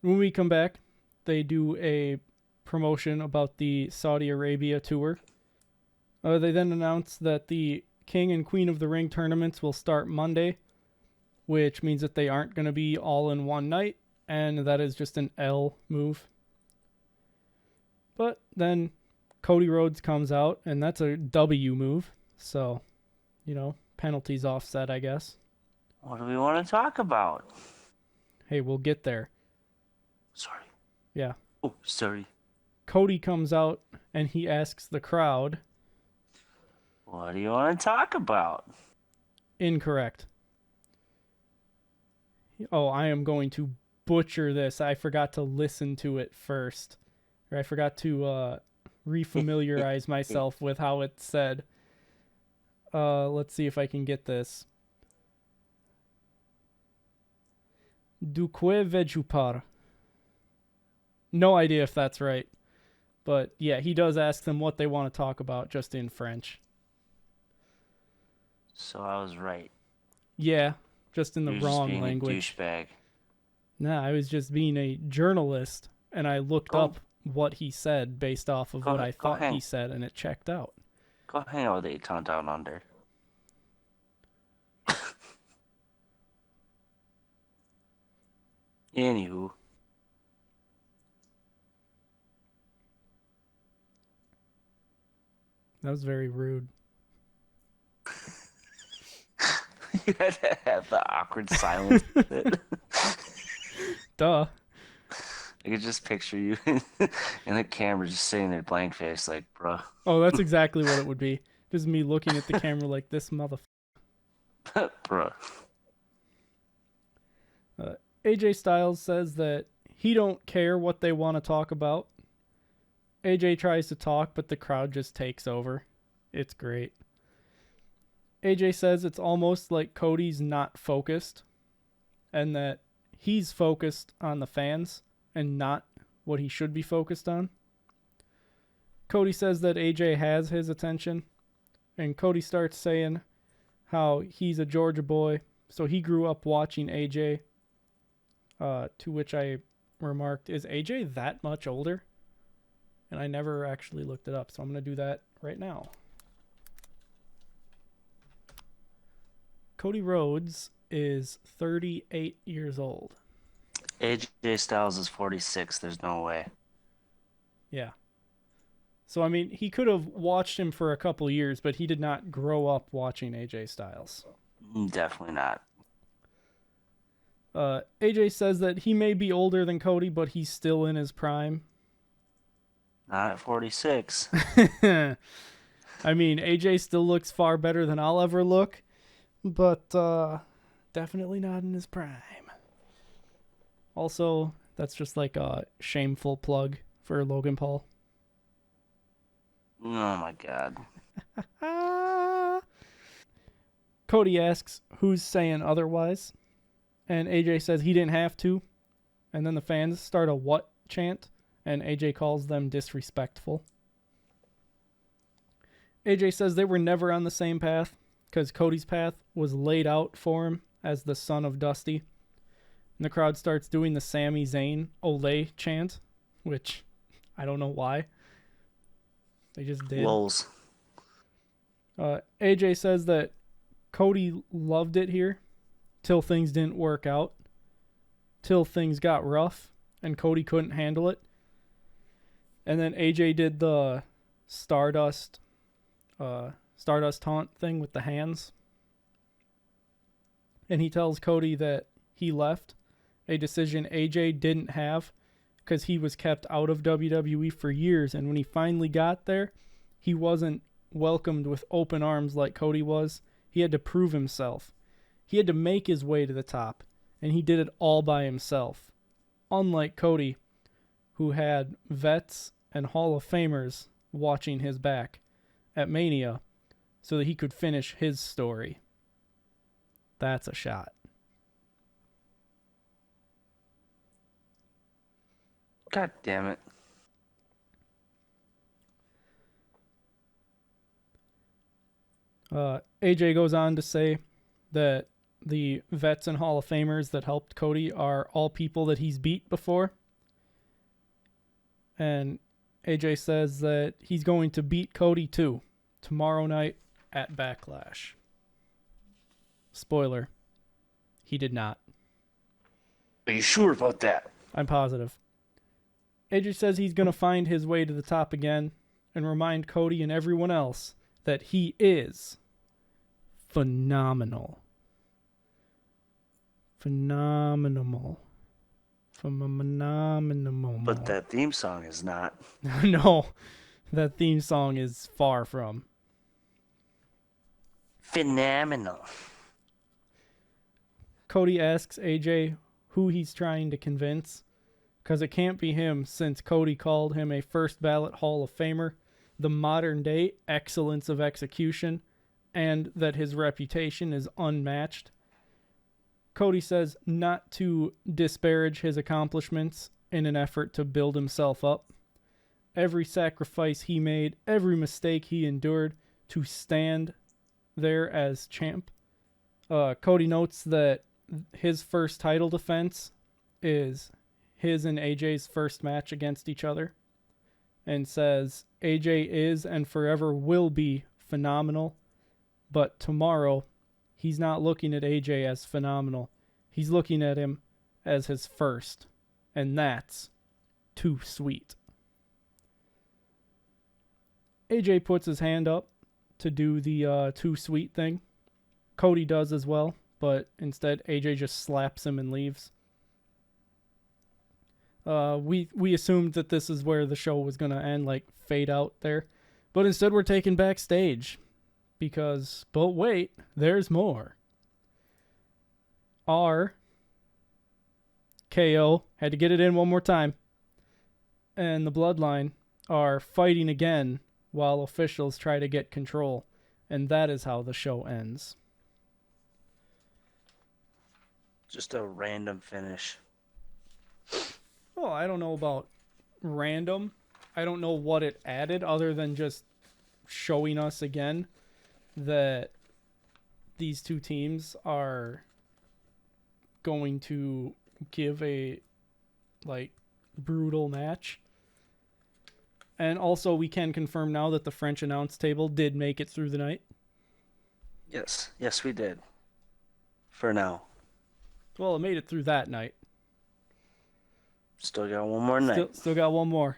When we come back, they do a promotion about the Saudi Arabia tour. They then announce that the King and Queen of the Ring tournaments will start Monday, which means that they aren't going to be all in one night, and that is just an L move. But then Cody Rhodes comes out, and that's a W move. So, penalties offset, I guess. What do we want to talk about? Hey, we'll get there. Sorry. Yeah. Oh, sorry. Cody comes out, and he asks the crowd. What do you want to talk about? Incorrect. Oh, I am going to butcher this. I forgot to listen to it first. Or I forgot to refamiliarize myself with how it's said. Let's see if I can get this. Du que veux-tu par? No idea if that's right. But yeah, he does ask them what they want to talk about, just in French. So I was right. Yeah, just in the You're wrong just being language. A douchebag. Nah, I was just being a journalist, and I looked up what he said based off of what I thought he said, and it checked out. Go hang out with A-Town Down Under. Anywho. That was very rude. You had to have the awkward silence with it. Duh. I could just picture you in the camera just sitting there blank face like, bruh. Oh, that's exactly what it would be. Just me looking at the camera like this motherfucker. Bruh. AJ Styles says that he don't care what they want to talk about. AJ tries to talk, but the crowd just takes over. It's great. AJ says it's almost like Cody's not focused, and that he's focused on the fans and not what he should be focused on. Cody says that AJ has his attention, and Cody starts saying how he's a Georgia boy, so he grew up watching AJ, to which I remarked, is AJ that much older? And I never actually looked it up, so I'm going to do that right now. Cody Rhodes is 38 years old. AJ Styles is 46. There's no way. Yeah. So, I mean, he could have watched him for a couple years, but he did not grow up watching AJ Styles. Definitely not. AJ says that he may be older than Cody, but he's still in his prime. Not at 46. I mean, AJ still looks far better than I'll ever look, but definitely not in his prime. Also, that's just like a shameful plug for Logan Paul. Oh my god. Cody asks who's saying otherwise, and AJ says he didn't have to, and then the fans start a what chant, and AJ calls them disrespectful. AJ says they were never on the same path, because Cody's path was laid out for him as the son of Dusty. And the crowd starts doing the Sami Zayn Olay chant, which I don't know why. They just did. Lols. AJ says that Cody loved it here till things didn't work out, till things got rough, and Cody couldn't handle it. And then AJ did the Stardust taunt thing with the hands. And he tells Cody that he left, a decision AJ didn't have because he was kept out of WWE for years. And when he finally got there, he wasn't welcomed with open arms like Cody was. He had to prove himself. He had to make his way to the top, and he did it all by himself. Unlike Cody, who had vets and Hall of Famers watching his back at Mania so that he could finish his story. That's a shot. God damn it. AJ goes on to say that the vets and Hall of Famers that helped Cody are all people that he's beat before. And AJ says that he's going to beat Cody too tomorrow night at Backlash. Spoiler, he did not. Are you sure about that? I'm positive. AJ says he's going to find his way to the top again and remind Cody and everyone else that he is phenomenal. Phenomenal. Phenomenal. But that theme song is not. No, that theme song is far from. Phenomenal. Cody asks AJ who he's trying to convince, because it can't be him since Cody called him a first ballot Hall of Famer, the modern day excellence of execution, and that his reputation is unmatched. Cody says not to disparage his accomplishments in an effort to build himself up. Every sacrifice he made, every mistake he endured to stand there as champ. Cody notes that his first title defense is his and AJ's first match against each other, and says AJ is and forever will be phenomenal, but tomorrow he's not looking at AJ as phenomenal. He's looking at him as his first, and that's too sweet. AJ puts his hand up to do the too sweet thing. Cody does as well, but instead AJ just slaps him and leaves. We assumed that this is where the show was going to end, like fade out there. But instead we're taken backstage. But wait, there's more. KO, had to get it in one more time, and the Bloodline are fighting again while officials try to get control. And that is how the show ends. Just a random finish. Well, I don't know about random. I don't know what it added other than just showing us again that these two teams are going to give a brutal match. And also we can confirm now that the French announce table did make it through the night. Yes, we did. For now. Well, it made it through that night. Still got one more night. Still got one more.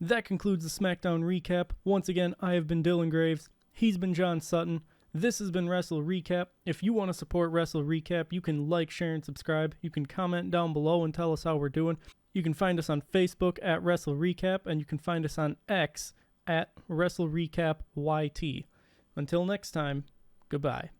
That concludes the SmackDown recap. Once again, I have been Dylan Graives. He's been John Sutton. This has been WrestleRecap. If you want to support WrestleRecap, you can like, share, and subscribe. You can comment down below and tell us how we're doing. You can find us on Facebook at WrestleRecap, and you can find us on X at WrestleRecapYT. Until next time, goodbye.